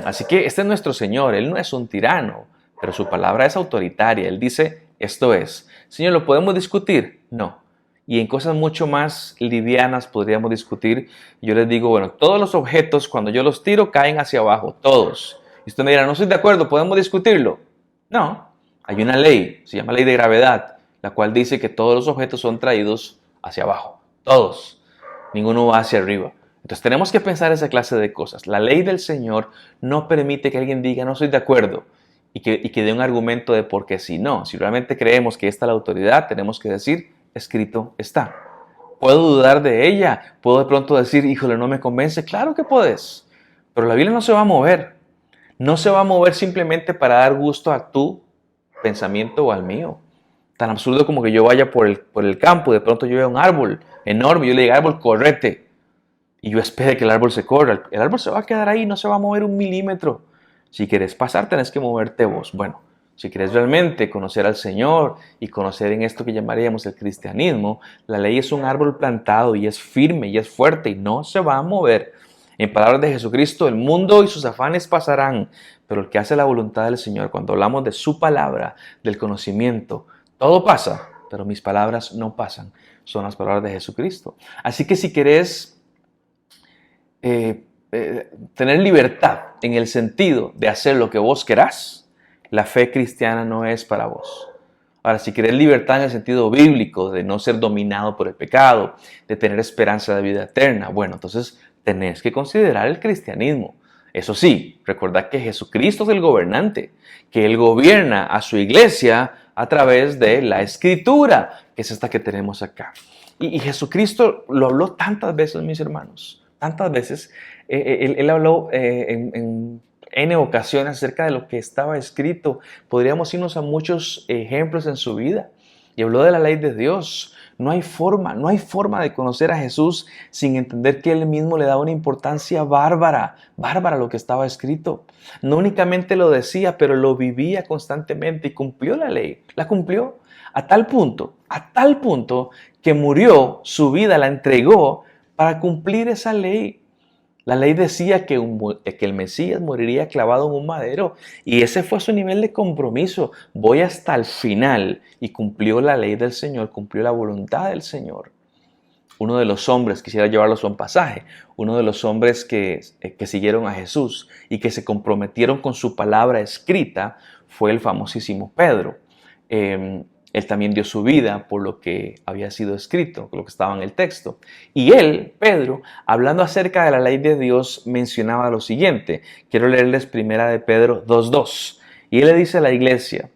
Así que este es nuestro Señor. Él no es un tirano, pero su palabra es autoritaria. Él dice, esto es. Señor, ¿lo podemos discutir? No. Y en cosas mucho más livianas podríamos discutir. Yo les digo, bueno, todos los objetos cuando yo los tiro caen hacia abajo, todos. Y usted me dirá, no estoy de acuerdo, ¿podemos discutirlo? No, hay una ley, se llama ley de gravedad, la cual dice que todos los objetos son traídos hacia abajo, todos. Ninguno va hacia arriba. Entonces tenemos que pensar esa clase de cosas. La ley del Señor no permite que alguien diga, no estoy de acuerdo. Y que dé un argumento de por qué sí. No, si realmente creemos que esta es la autoridad, tenemos que decir, escrito está. ¿Puedo dudar de ella? ¿Puedo de pronto decir, híjole, no me convence? Claro que puedes. Pero la Biblia no se va a mover. No se va a mover simplemente para dar gusto a tu pensamiento o al mío. Tan absurdo como que yo vaya por el campo, de pronto yo veo un árbol enorme, yo le diga, árbol, correte. Y yo espere que el árbol se corra. El árbol se va a quedar ahí, no se va a mover 1 milímetro. Si quieres pasar, tenés que moverte vos. Bueno, si quieres realmente conocer al Señor y conocer en esto que llamaríamos el cristianismo, la ley es un árbol plantado y es firme y es fuerte y no se va a mover. En palabras de Jesucristo, el mundo y sus afanes pasarán, pero el que hace la voluntad del Señor, cuando hablamos de su palabra, del conocimiento, todo pasa, pero mis palabras no pasan. Son las palabras de Jesucristo. Así que si querés tener libertad en el sentido de hacer lo que vos querás, la fe cristiana no es para vos. Ahora, si querés libertad en el sentido bíblico, de no ser dominado por el pecado, de tener esperanza de vida eterna, bueno, entonces tenés que considerar el cristianismo. Eso sí, recordad que Jesucristo es el gobernante, que Él gobierna a su iglesia a través de la Escritura, que es esta que tenemos acá. Y Jesucristo lo habló tantas veces, mis hermanos, tantas veces. Él habló en N ocasiones acerca de lo que estaba escrito. Podríamos irnos a muchos ejemplos en su vida. Y habló de la ley de Dios. No hay forma de conocer a Jesús sin entender que Él mismo le daba una importancia bárbara a lo que estaba escrito. No únicamente lo decía, pero lo vivía constantemente y cumplió la ley. La cumplió a tal punto que murió, su vida la entregó para cumplir esa ley. La ley decía que el Mesías moriría clavado en un madero y ese fue su nivel de compromiso. Voy hasta el final y cumplió la ley del Señor, cumplió la voluntad del Señor. Uno de los hombres, quisiera llevarlos a un pasaje, uno de los hombres que siguieron a Jesús y que se comprometieron con su palabra escrita fue el famosísimo Pedro. Él también dio su vida por lo que había sido escrito, por lo que estaba en el texto. Y él, Pedro, hablando acerca de la ley de Dios, mencionaba lo siguiente. Quiero leerles primera de Pedro 2.2. Y él le dice a la iglesia,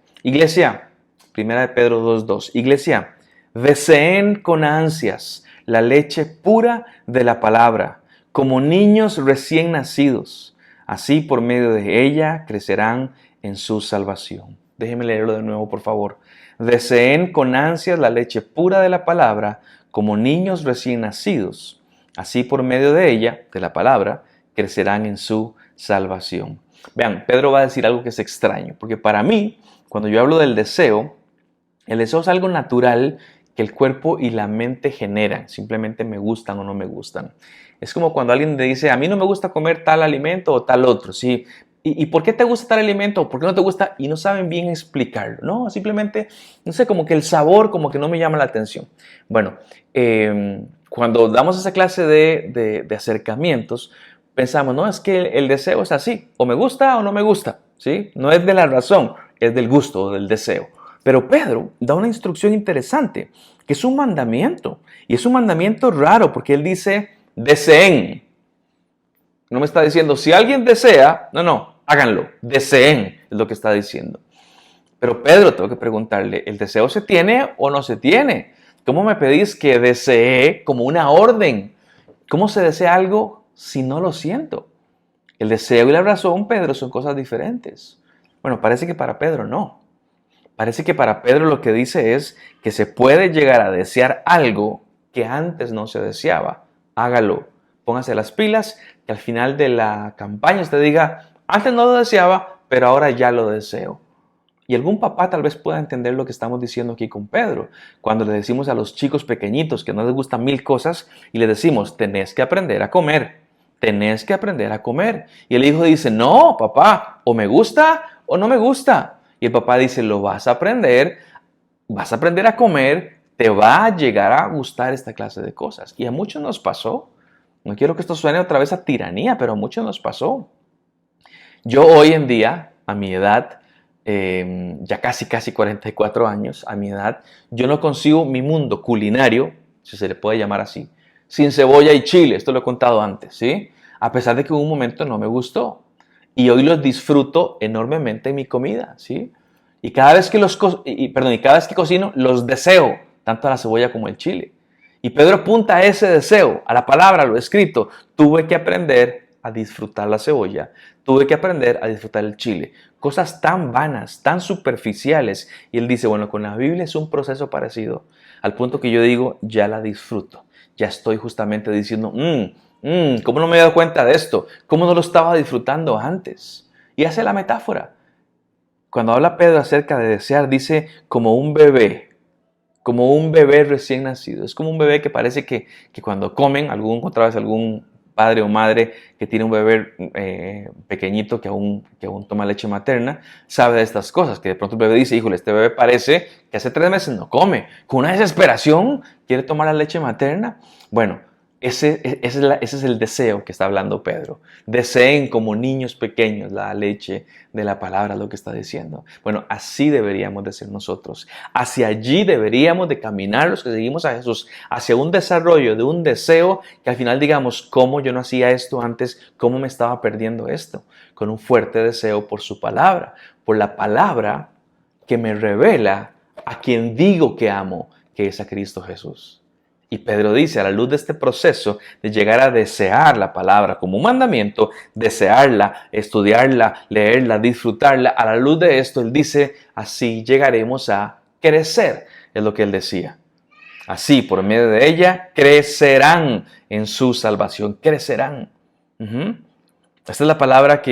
primera de Pedro 2.2, iglesia, deseen con ansias la leche pura de la palabra, como niños recién nacidos. Así por medio de ella crecerán en su salvación. Déjenme leerlo de nuevo, por favor. Deseen con ansias la leche pura de la palabra, como niños recién nacidos. Así por medio de ella, de la palabra, crecerán en su salvación. Vean, Pedro va a decir algo que es extraño, porque para mí, cuando yo hablo del deseo, el deseo es algo natural que el cuerpo y la mente generan. Simplemente me gustan o no me gustan. Es como cuando alguien te dice, a mí no me gusta comer tal alimento o tal otro, ¿sí? ¿Y por qué te gusta tal alimento o por qué no te gusta? Y no saben bien explicarlo, ¿no? Simplemente, no sé, como que el sabor como que no me llama la atención. Bueno, cuando damos esa clase de acercamientos, pensamos, no, es que el deseo es así, o me gusta o no me gusta, ¿sí? No es de la razón, es del gusto o del deseo. Pero Pedro da una instrucción interesante, que es un mandamiento. Y es un mandamiento raro porque él dice, deseen. No me está diciendo, si alguien desea, no, háganlo, deseen, es lo que está diciendo. Pero Pedro, tengo que preguntarle, ¿el deseo se tiene o no se tiene? ¿Cómo me pedís que desee como una orden? ¿Cómo se desea algo si no lo siento? El deseo y la razón, Pedro, son cosas diferentes. Bueno, parece que para Pedro no. Parece que para Pedro lo que dice es que se puede llegar a desear algo que antes no se deseaba. Hágalo, póngase las pilas, que al final de la campaña usted diga, antes no lo deseaba, pero ahora ya lo deseo. Y algún papá tal vez pueda entender lo que estamos diciendo aquí con Pedro. Cuando le decimos a los chicos pequeñitos que no les gustan 1000 cosas y les decimos, tenés que aprender a comer, tenés que aprender a comer. Y el hijo dice, no, papá, o me gusta o no me gusta. Y el papá dice, lo vas a aprender a comer, te va a llegar a gustar esta clase de cosas. Y a muchos nos pasó. No quiero que esto suene otra vez a tiranía, pero a muchos nos pasó. Yo hoy en día, a mi edad, ya casi 44 años, a mi edad, yo no consigo mi mundo culinario, si se le puede llamar así, sin cebolla y chile. Esto lo he contado antes, ¿sí? A pesar de que en un momento no me gustó. Y hoy los disfruto enormemente en mi comida, ¿sí? Y cada vez que cada vez que cocino, los deseo, tanto la cebolla como el chile. Y Pedro apunta a ese deseo, a la palabra, a lo escrito. Tuve que aprender a disfrutar la cebolla, tuve que aprender a disfrutar el chile. Cosas tan vanas, tan superficiales. Y él dice, bueno, con la Biblia es un proceso parecido, al punto que yo digo, ya la disfruto. Ya estoy justamente diciendo, ¿cómo no me he dado cuenta de esto? ¿Cómo no lo estaba disfrutando antes? Y hace la metáfora. Cuando habla Pedro acerca de desear, dice como un bebé recién nacido. Es como un bebé que parece que cuando comen, otra vez algún padre o madre que tiene un bebé pequeñito que aún toma leche materna, sabe de estas cosas, que de pronto el bebé dice, híjole, este bebé parece que hace 3 meses no come, con una desesperación quiere tomar la leche materna. Bueno, ese es el deseo que está hablando Pedro. Deseen como niños pequeños la leche de la palabra, lo que está diciendo. Bueno, así deberíamos de ser nosotros. Hacia allí deberíamos de caminar los que seguimos a Jesús, hacia un desarrollo de un deseo que al final digamos, ¿cómo yo no hacía esto antes? ¿Cómo me estaba perdiendo esto? Con un fuerte deseo por su palabra, por la palabra que me revela a quien digo que amo, que es a Cristo Jesús. Y Pedro dice, a la luz de este proceso de llegar a desear la palabra como un mandamiento, desearla, estudiarla, leerla, disfrutarla, a la luz de esto, él dice, así llegaremos a crecer, es lo que él decía. Así, por medio de ella, crecerán en su salvación, crecerán. Esta es la palabra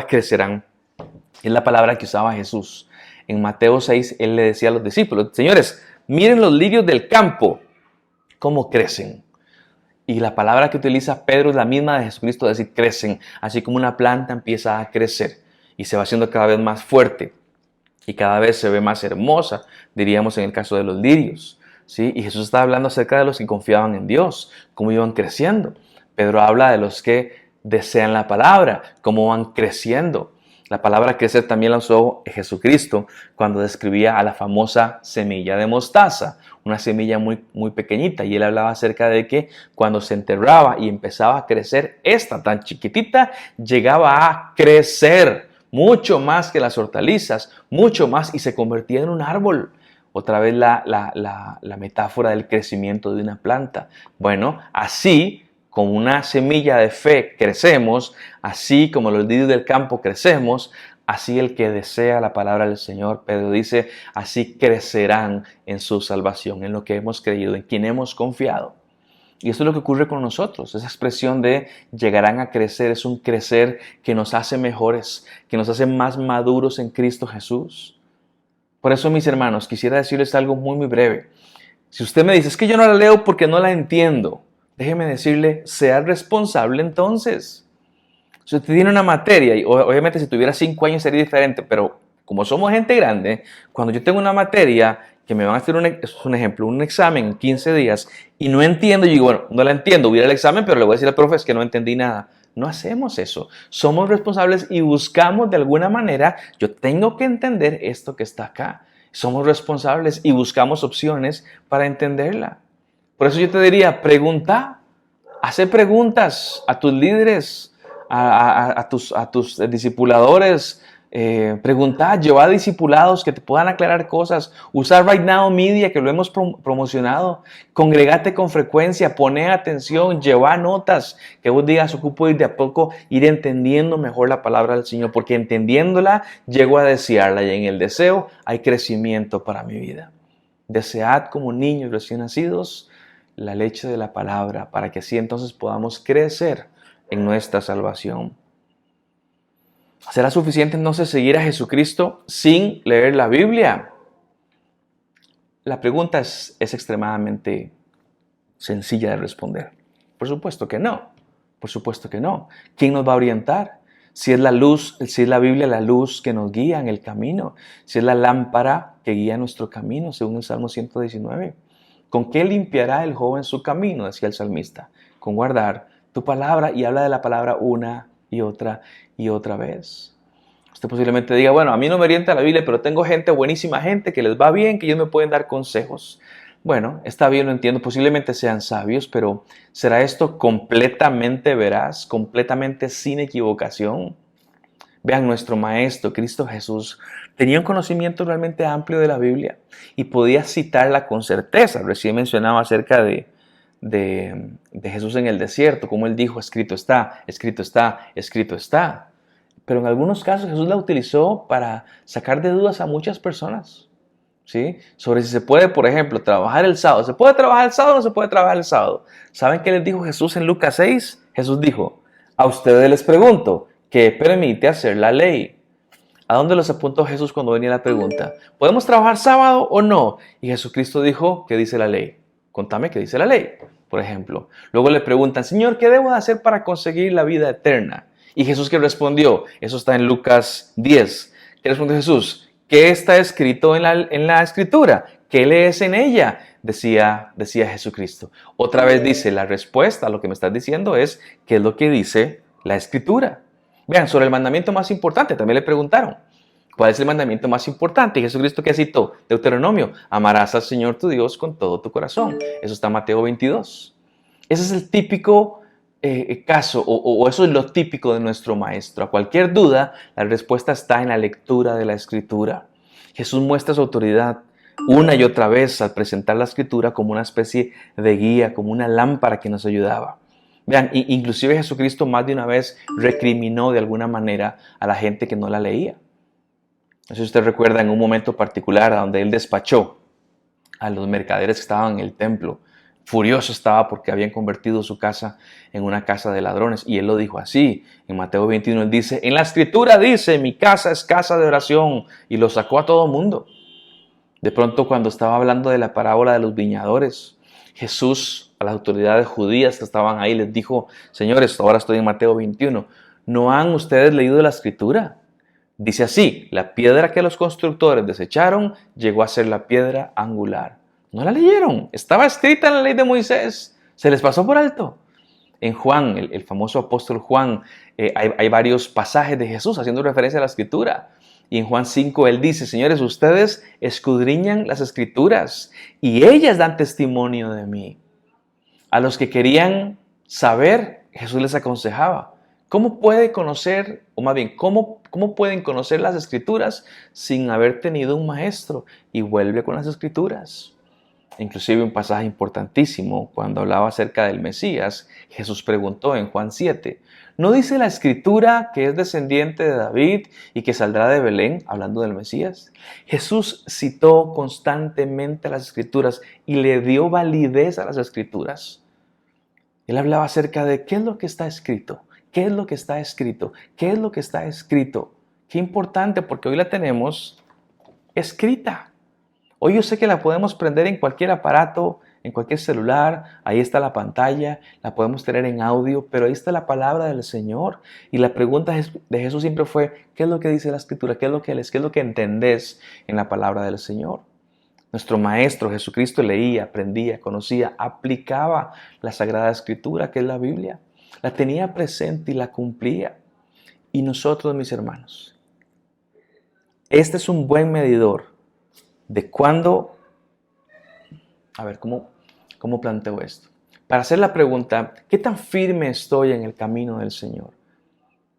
crecerán, es la palabra que usaba Jesús. En Mateo 6, Él le decía a los discípulos, señores, miren los lirios del campo, cómo crecen. Y la palabra que utiliza Pedro es la misma de Jesucristo, es decir, crecen, así como una planta empieza a crecer y se va haciendo cada vez más fuerte y cada vez se ve más hermosa, diríamos en el caso de los lirios, ¿sí? Y Jesús está hablando acerca de los que confiaban en Dios, cómo iban creciendo. Pedro habla de los que desean la palabra, cómo van creciendo. La palabra crecer también la usó Jesucristo cuando describía a la famosa semilla de mostaza, una semilla muy, muy pequeñita, y él hablaba acerca de que cuando se enterraba y empezaba a crecer, esta tan chiquitita llegaba a crecer mucho más que las hortalizas, mucho más, y se convertía en un árbol. Otra vez la metáfora del crecimiento de una planta. Bueno, así con una semilla de fe crecemos, así como los lirios del campo crecemos, así el que desea la palabra del Señor, Pedro dice, así crecerán en su salvación, en lo que hemos creído, en quien hemos confiado. Y esto es lo que ocurre con nosotros. Esa expresión de llegarán a crecer es un crecer que nos hace mejores, que nos hace más maduros en Cristo Jesús. Por eso, mis hermanos, quisiera decirles algo muy, muy breve. Si usted me dice, es que yo no la leo porque no la entiendo, déjeme decirle, sea responsable entonces. Si usted tiene una materia, y obviamente si tuviera 5 años sería diferente, pero como somos gente grande, cuando yo tengo una materia que me van a hacer un ejemplo, un examen en 15 días y no entiendo, yo digo, bueno, no la entiendo, voy a ir al examen, pero le voy a decir al profe que no entendí nada. No hacemos eso. Somos responsables y buscamos de alguna manera, yo tengo que entender esto que está acá. Somos responsables y buscamos opciones para entenderla. Por eso yo te diría, pregunta, hace preguntas a tus líderes, a tus discipuladores, pregunta, lleva a discipulados que te puedan aclarar cosas, usar Right Now Media que lo hemos promocionado, congregate con frecuencia, pone atención, lleva notas, que vos digas, ocupo ir de a poco, ir entendiendo mejor la palabra del Señor, porque entendiéndola, llego a desearla y en el deseo hay crecimiento para mi vida. Desead como niños recién nacidos la leche de la palabra, para que así entonces podamos crecer en nuestra salvación. ¿Será suficiente entonces seguir a Jesucristo sin leer la Biblia? La pregunta es extremadamente sencilla de responder. Por supuesto que no. Por supuesto que no. ¿Quién nos va a orientar? Si es la luz, si es la Biblia la luz que nos guía en el camino, si es la lámpara que guía nuestro camino, según el Salmo 119. ¿Con qué limpiará el joven su camino? Decía el salmista. Con guardar tu palabra, y habla de la palabra una y otra vez. Usted posiblemente diga, bueno, a mí no me orienta la Biblia, pero tengo gente, buenísima gente, que les va bien, que ellos me pueden dar consejos. Bueno, está bien, lo entiendo, posiblemente sean sabios, pero ¿será esto completamente veraz, completamente sin equivocación? Vean, nuestro Maestro, Cristo Jesús, tenía un conocimiento realmente amplio de la Biblia y podía citarla con certeza. Recién mencionaba acerca de Jesús en el desierto, como él dijo, escrito está, escrito está, escrito está. Pero en algunos casos Jesús la utilizó para sacar de dudas a muchas personas, ¿sí? Sobre si se puede, por ejemplo, trabajar el sábado. ¿Se puede trabajar el sábado o no se puede trabajar el sábado? ¿Saben qué les dijo Jesús en Lucas 6? Jesús dijo, a ustedes les pregunto, ¿qué permite hacer la ley? ¿A dónde los apuntó Jesús cuando venía la pregunta? ¿Podemos trabajar sábado o no? Y Jesucristo dijo, ¿qué dice la ley? Contame qué dice la ley, por ejemplo. Luego le preguntan, Señor, ¿qué debo hacer para conseguir la vida eterna? Y Jesús, ¿qué respondió? Eso está en Lucas 10. ¿Qué respondió Jesús? ¿Qué está escrito en la Escritura? ¿Qué lees en ella? Decía Jesucristo. Otra vez dice, la respuesta a lo que me estás diciendo es, ¿qué es lo que dice la Escritura? Vean, sobre el mandamiento más importante, también le preguntaron, ¿cuál es el mandamiento más importante? Y Jesucristo, ¿qué citó? Deuteronomio, amarás al Señor tu Dios con todo tu corazón. Eso está en Mateo 22. Ese es el típico caso, o eso es lo típico de nuestro Maestro. A cualquier duda, la respuesta está en la lectura de la Escritura. Jesús muestra su autoridad una y otra vez al presentar la Escritura como una especie de guía, como una lámpara que nos ayudaba. Vean, inclusive Jesucristo más de una vez recriminó de alguna manera a la gente que no la leía. No sé si usted recuerda en un momento particular donde él despachó a los mercaderes que estaban en el templo Furioso estaba porque habían convertido su casa en una casa de ladrones. Y él lo dijo así. En Mateo 21 él dice, en la escritura dice, mi casa es casa de oración. Y lo sacó a todo mundo. De pronto cuando estaba hablando de la parábola de los viñadores, Jesús a las autoridades judías que estaban ahí les dijo, señores, ahora estoy en Mateo 21, ¿no han ustedes leído la escritura? Dice así, la piedra que los constructores desecharon llegó a ser la piedra angular. No la leyeron, estaba escrita en la ley de Moisés, se les pasó por alto. En Juan, el famoso apóstol Juan, hay varios pasajes de Jesús haciendo referencia a la escritura. Y en Juan 5 él dice, señores, ustedes escudriñan las escrituras y ellas dan testimonio de mí. A los que querían saber, Jesús les aconsejaba, ¿cómo puede conocer, o más bien, cómo pueden conocer las escrituras sin haber tenido un maestro? Y vuelve con las escrituras. Inclusive un pasaje importantísimo, cuando hablaba acerca del Mesías, Jesús preguntó en Juan 7, ¿no dice la escritura que es descendiente de David y que saldrá de Belén, hablando del Mesías? Jesús citó constantemente las escrituras y le dio validez a las escrituras. Él hablaba acerca de qué es lo que está escrito, qué es lo que está escrito, qué es lo que está escrito. Qué importante, porque hoy la tenemos escrita. Hoy yo sé que la podemos prender en cualquier aparato, en cualquier celular, ahí está la pantalla, la podemos tener en audio, pero ahí está la palabra del Señor. Y la pregunta de Jesús siempre fue, ¿qué es lo que dice la Escritura? ¿Qué es lo que lees? ¿Qué es lo que entendés en la palabra del Señor? Nuestro Maestro Jesucristo leía, aprendía, conocía, aplicaba la Sagrada Escritura, que es la Biblia. La tenía presente y la cumplía. Y nosotros, mis hermanos, este es un buen medidor de cuándo, a ver, ¿cómo planteo esto? Para hacer la pregunta, ¿qué tan firme estoy en el camino del Señor?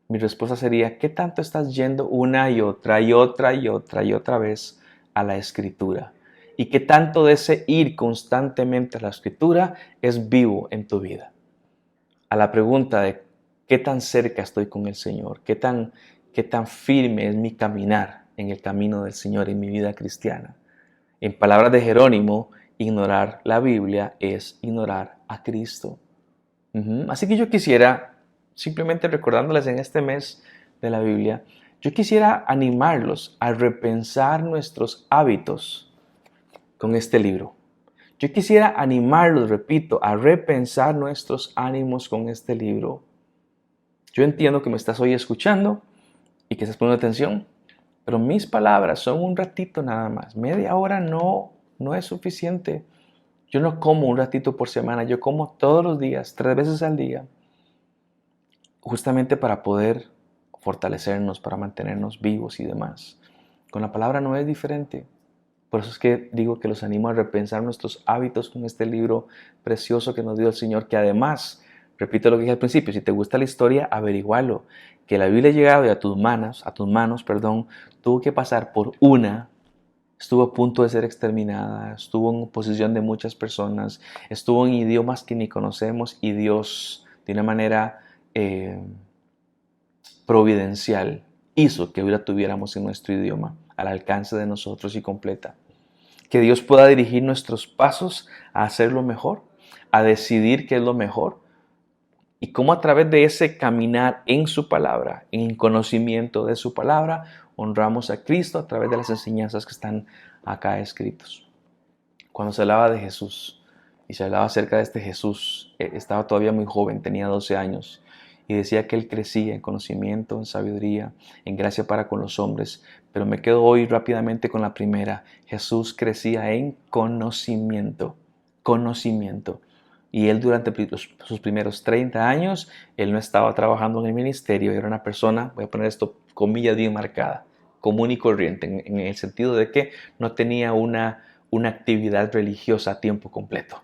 Mi respuesta sería, ¿qué tanto estás yendo una y otra y otra y otra y otra vez a la Escritura? ¿Y qué tanto de ese ir constantemente a la Escritura es vivo en tu vida? A la pregunta de ¿qué tan cerca estoy con el Señor? ¿Qué tan firme es mi caminar en el camino del Señor en mi vida cristiana? En palabras de Jerónimo, ignorar la Biblia es ignorar a Cristo. Así que yo quisiera, simplemente recordándoles en este mes de la Biblia, yo quisiera animarlos a repensar nuestros hábitos con este libro. Yo quisiera animarlos, repito, a repensar nuestros ánimos con este libro. Yo entiendo que me estás hoy escuchando y que estás poniendo atención, pero mis palabras son un ratito nada más. Media hora no es suficiente. Yo no como un ratito por semana, yo como todos los días, 3 veces al día, justamente para poder fortalecernos, para mantenernos vivos y demás. Con la palabra no es diferente. Por eso es que digo que los animo a repensar nuestros hábitos con este libro precioso que nos dio el Señor, que además, repito lo que dije al principio, si te gusta la historia, averigualo, que la Biblia ha llegado a tus manos, tuvo que pasar por estuvo a punto de ser exterminada, estuvo en posición de muchas personas, estuvo en idiomas que ni conocemos y Dios, de una manera providencial, hizo que hoy la tuviéramos en nuestro idioma, al alcance de nosotros y completa. Que Dios pueda dirigir nuestros pasos a hacer lo mejor, a decidir qué es lo mejor, y cómo a través de ese caminar en su palabra, en conocimiento de su palabra, honramos a Cristo a través de las enseñanzas que están acá escritos. Cuando se hablaba de Jesús, y se hablaba acerca de este Jesús, estaba todavía muy joven, tenía 12 años, y decía que él crecía en conocimiento, en sabiduría, en gracia para con los hombres. Pero me quedo hoy rápidamente con la primera. Jesús crecía en conocimiento. Y él durante sus primeros 30 años, él no estaba trabajando en el ministerio. Era una persona, voy a poner esto comillas bien marcada, común y corriente, en el sentido de que no tenía una actividad religiosa a tiempo completo.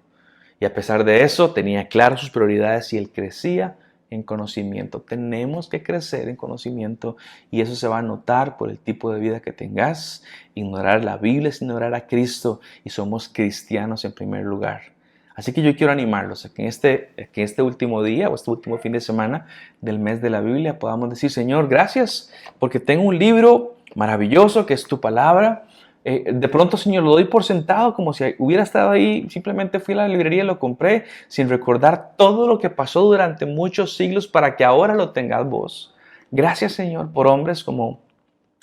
Y a pesar de eso, tenía claras sus prioridades y él crecía en conocimiento. Tenemos que crecer en conocimiento y eso se va a notar por el tipo de vida que tengas. Ignorar la Biblia es ignorar a Cristo y somos cristianos en primer lugar. Así que yo quiero animarlos a que en este último día o este último fin de semana del mes de la Biblia podamos decir, Señor, gracias porque tengo un libro maravilloso que es tu palabra. De pronto, Señor, lo doy por sentado como si hubiera estado ahí, simplemente fui a la librería y lo compré sin recordar todo lo que pasó durante muchos siglos para que ahora lo tengas vos. Gracias, Señor, por hombres como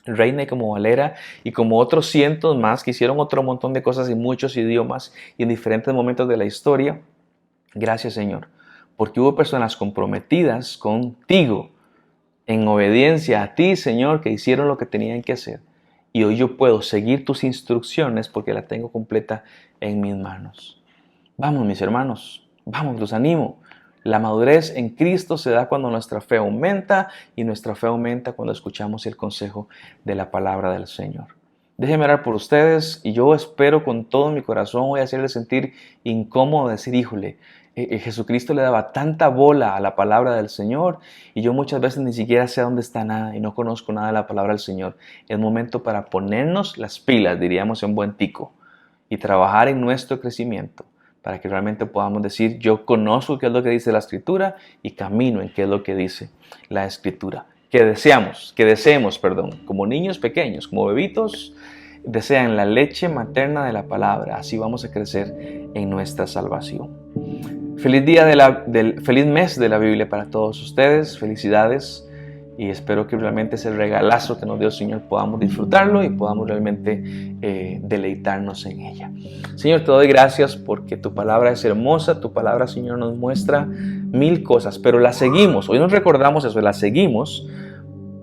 Reina y como Valera y como otros cientos más que hicieron otro montón de cosas en muchos idiomas y en diferentes momentos de la historia. Gracias, Señor, porque hubo personas comprometidas contigo en obediencia a ti, Señor, que hicieron lo que tenían que hacer. Y hoy yo puedo seguir tus instrucciones porque la tengo completa en mis manos. Vamos, mis hermanos, vamos, los animo. La madurez en Cristo se da cuando nuestra fe aumenta y nuestra fe aumenta cuando escuchamos el consejo de la palabra del Señor. Déjenme orar por ustedes y yo espero con todo mi corazón hoy hacerles sentir incómodo decir, híjole, Jesucristo le daba tanta bola a la palabra del Señor y yo muchas veces ni siquiera sé dónde está nada y no conozco nada de la palabra del Señor. Es momento para ponernos las pilas, diríamos en buen tico, y trabajar en nuestro crecimiento para que realmente podamos decir, yo conozco qué es lo que dice la Escritura y camino en qué es lo que dice la Escritura. Que deseemos, como niños pequeños, como bebitos, desean la leche materna de la palabra. Así vamos a crecer en nuestra salvación. Feliz feliz mes de la Biblia para todos ustedes. Felicidades. Y espero que realmente ese regalazo que nos dio el Señor podamos disfrutarlo y podamos realmente deleitarnos en ella. Señor, te doy gracias porque tu palabra es hermosa. Tu palabra, Señor, nos muestra mil cosas, pero la seguimos. Hoy nos recordamos eso, la seguimos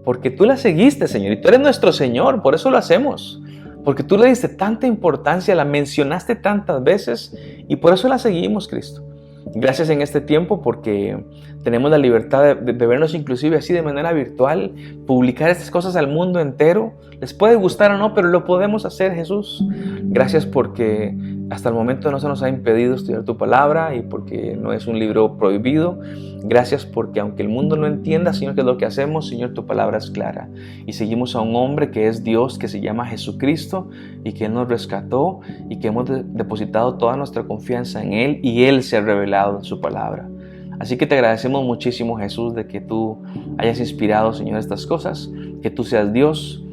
porque tú la seguiste, Señor, y tú eres nuestro Señor, por eso lo hacemos. Porque tú le diste tanta importancia, la mencionaste tantas veces y por eso la seguimos, Cristo. Gracias en este tiempo porque tenemos la libertad de vernos inclusive así de manera virtual, publicar estas cosas al mundo entero. Les puede gustar o no, pero lo podemos hacer, Jesús. Gracias porque hasta el momento no se nos ha impedido estudiar tu palabra y porque no es un libro prohibido. Gracias porque aunque el mundo no entienda, Señor, qué es lo que hacemos, Señor, tu palabra es clara. Y seguimos a un hombre que es Dios, que se llama Jesucristo y que Él nos rescató y que hemos depositado toda nuestra confianza en Él y Él se ha revelado en su palabra. Así que te agradecemos muchísimo, Jesús, de que tú hayas inspirado, Señor, estas cosas, que tú seas Dios.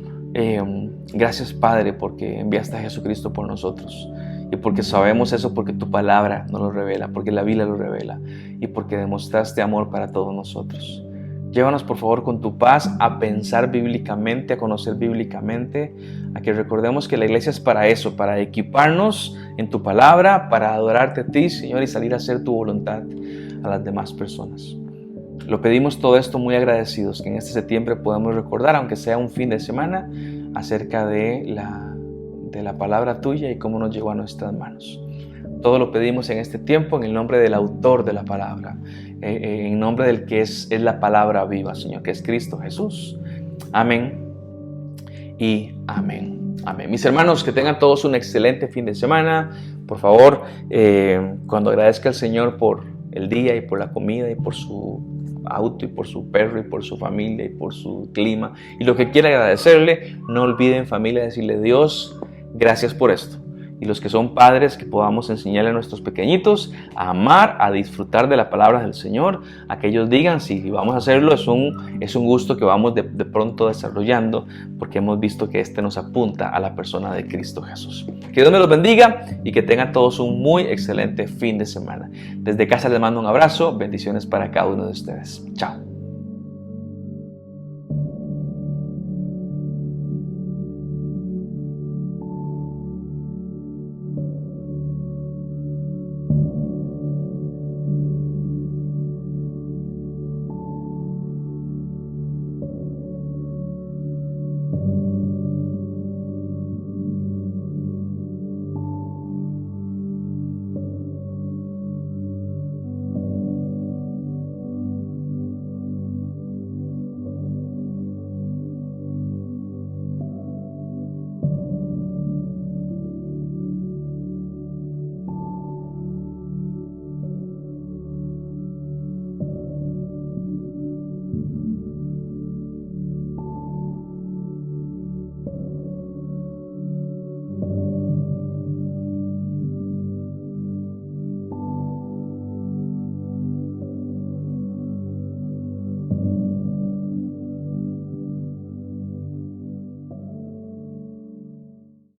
Gracias, Padre, porque enviaste a Jesucristo por nosotros. Y porque sabemos eso, porque tu palabra nos lo revela, porque la Biblia lo revela y porque demostraste amor para todos nosotros. Llévanos, por favor, con tu paz a pensar bíblicamente, a conocer bíblicamente, a que recordemos que la iglesia es para eso, para equiparnos en tu palabra, para adorarte a ti, Señor, y salir a hacer tu voluntad a las demás personas. Lo pedimos todo esto muy agradecidos, que en este septiembre podamos recordar, aunque sea un fin de semana, acerca de la palabra tuya y cómo nos llegó a nuestras manos. Todo lo pedimos en este tiempo en el nombre del autor de la palabra, en nombre del que es la palabra viva, Señor, que es Cristo Jesús. Amén y amén. Amén. Mis hermanos, que tengan todos un excelente fin de semana. Por favor, cuando agradezca al Señor por el día y por la comida y por su auto y por su perro y por su familia y por su clima y lo que quiera agradecerle, no olviden, familia, decirle: Dios, gracias por esto. Y los que son padres, que podamos enseñarle a nuestros pequeñitos a amar, a disfrutar de la palabra del Señor, a que ellos digan: si vamos a hacerlo, es un gusto que vamos de pronto desarrollando, porque hemos visto que nos apunta a la persona de Cristo Jesús. Que Dios me los bendiga y que tengan todos un muy excelente fin de semana. Desde casa les mando un abrazo, bendiciones para cada uno de ustedes. Chao.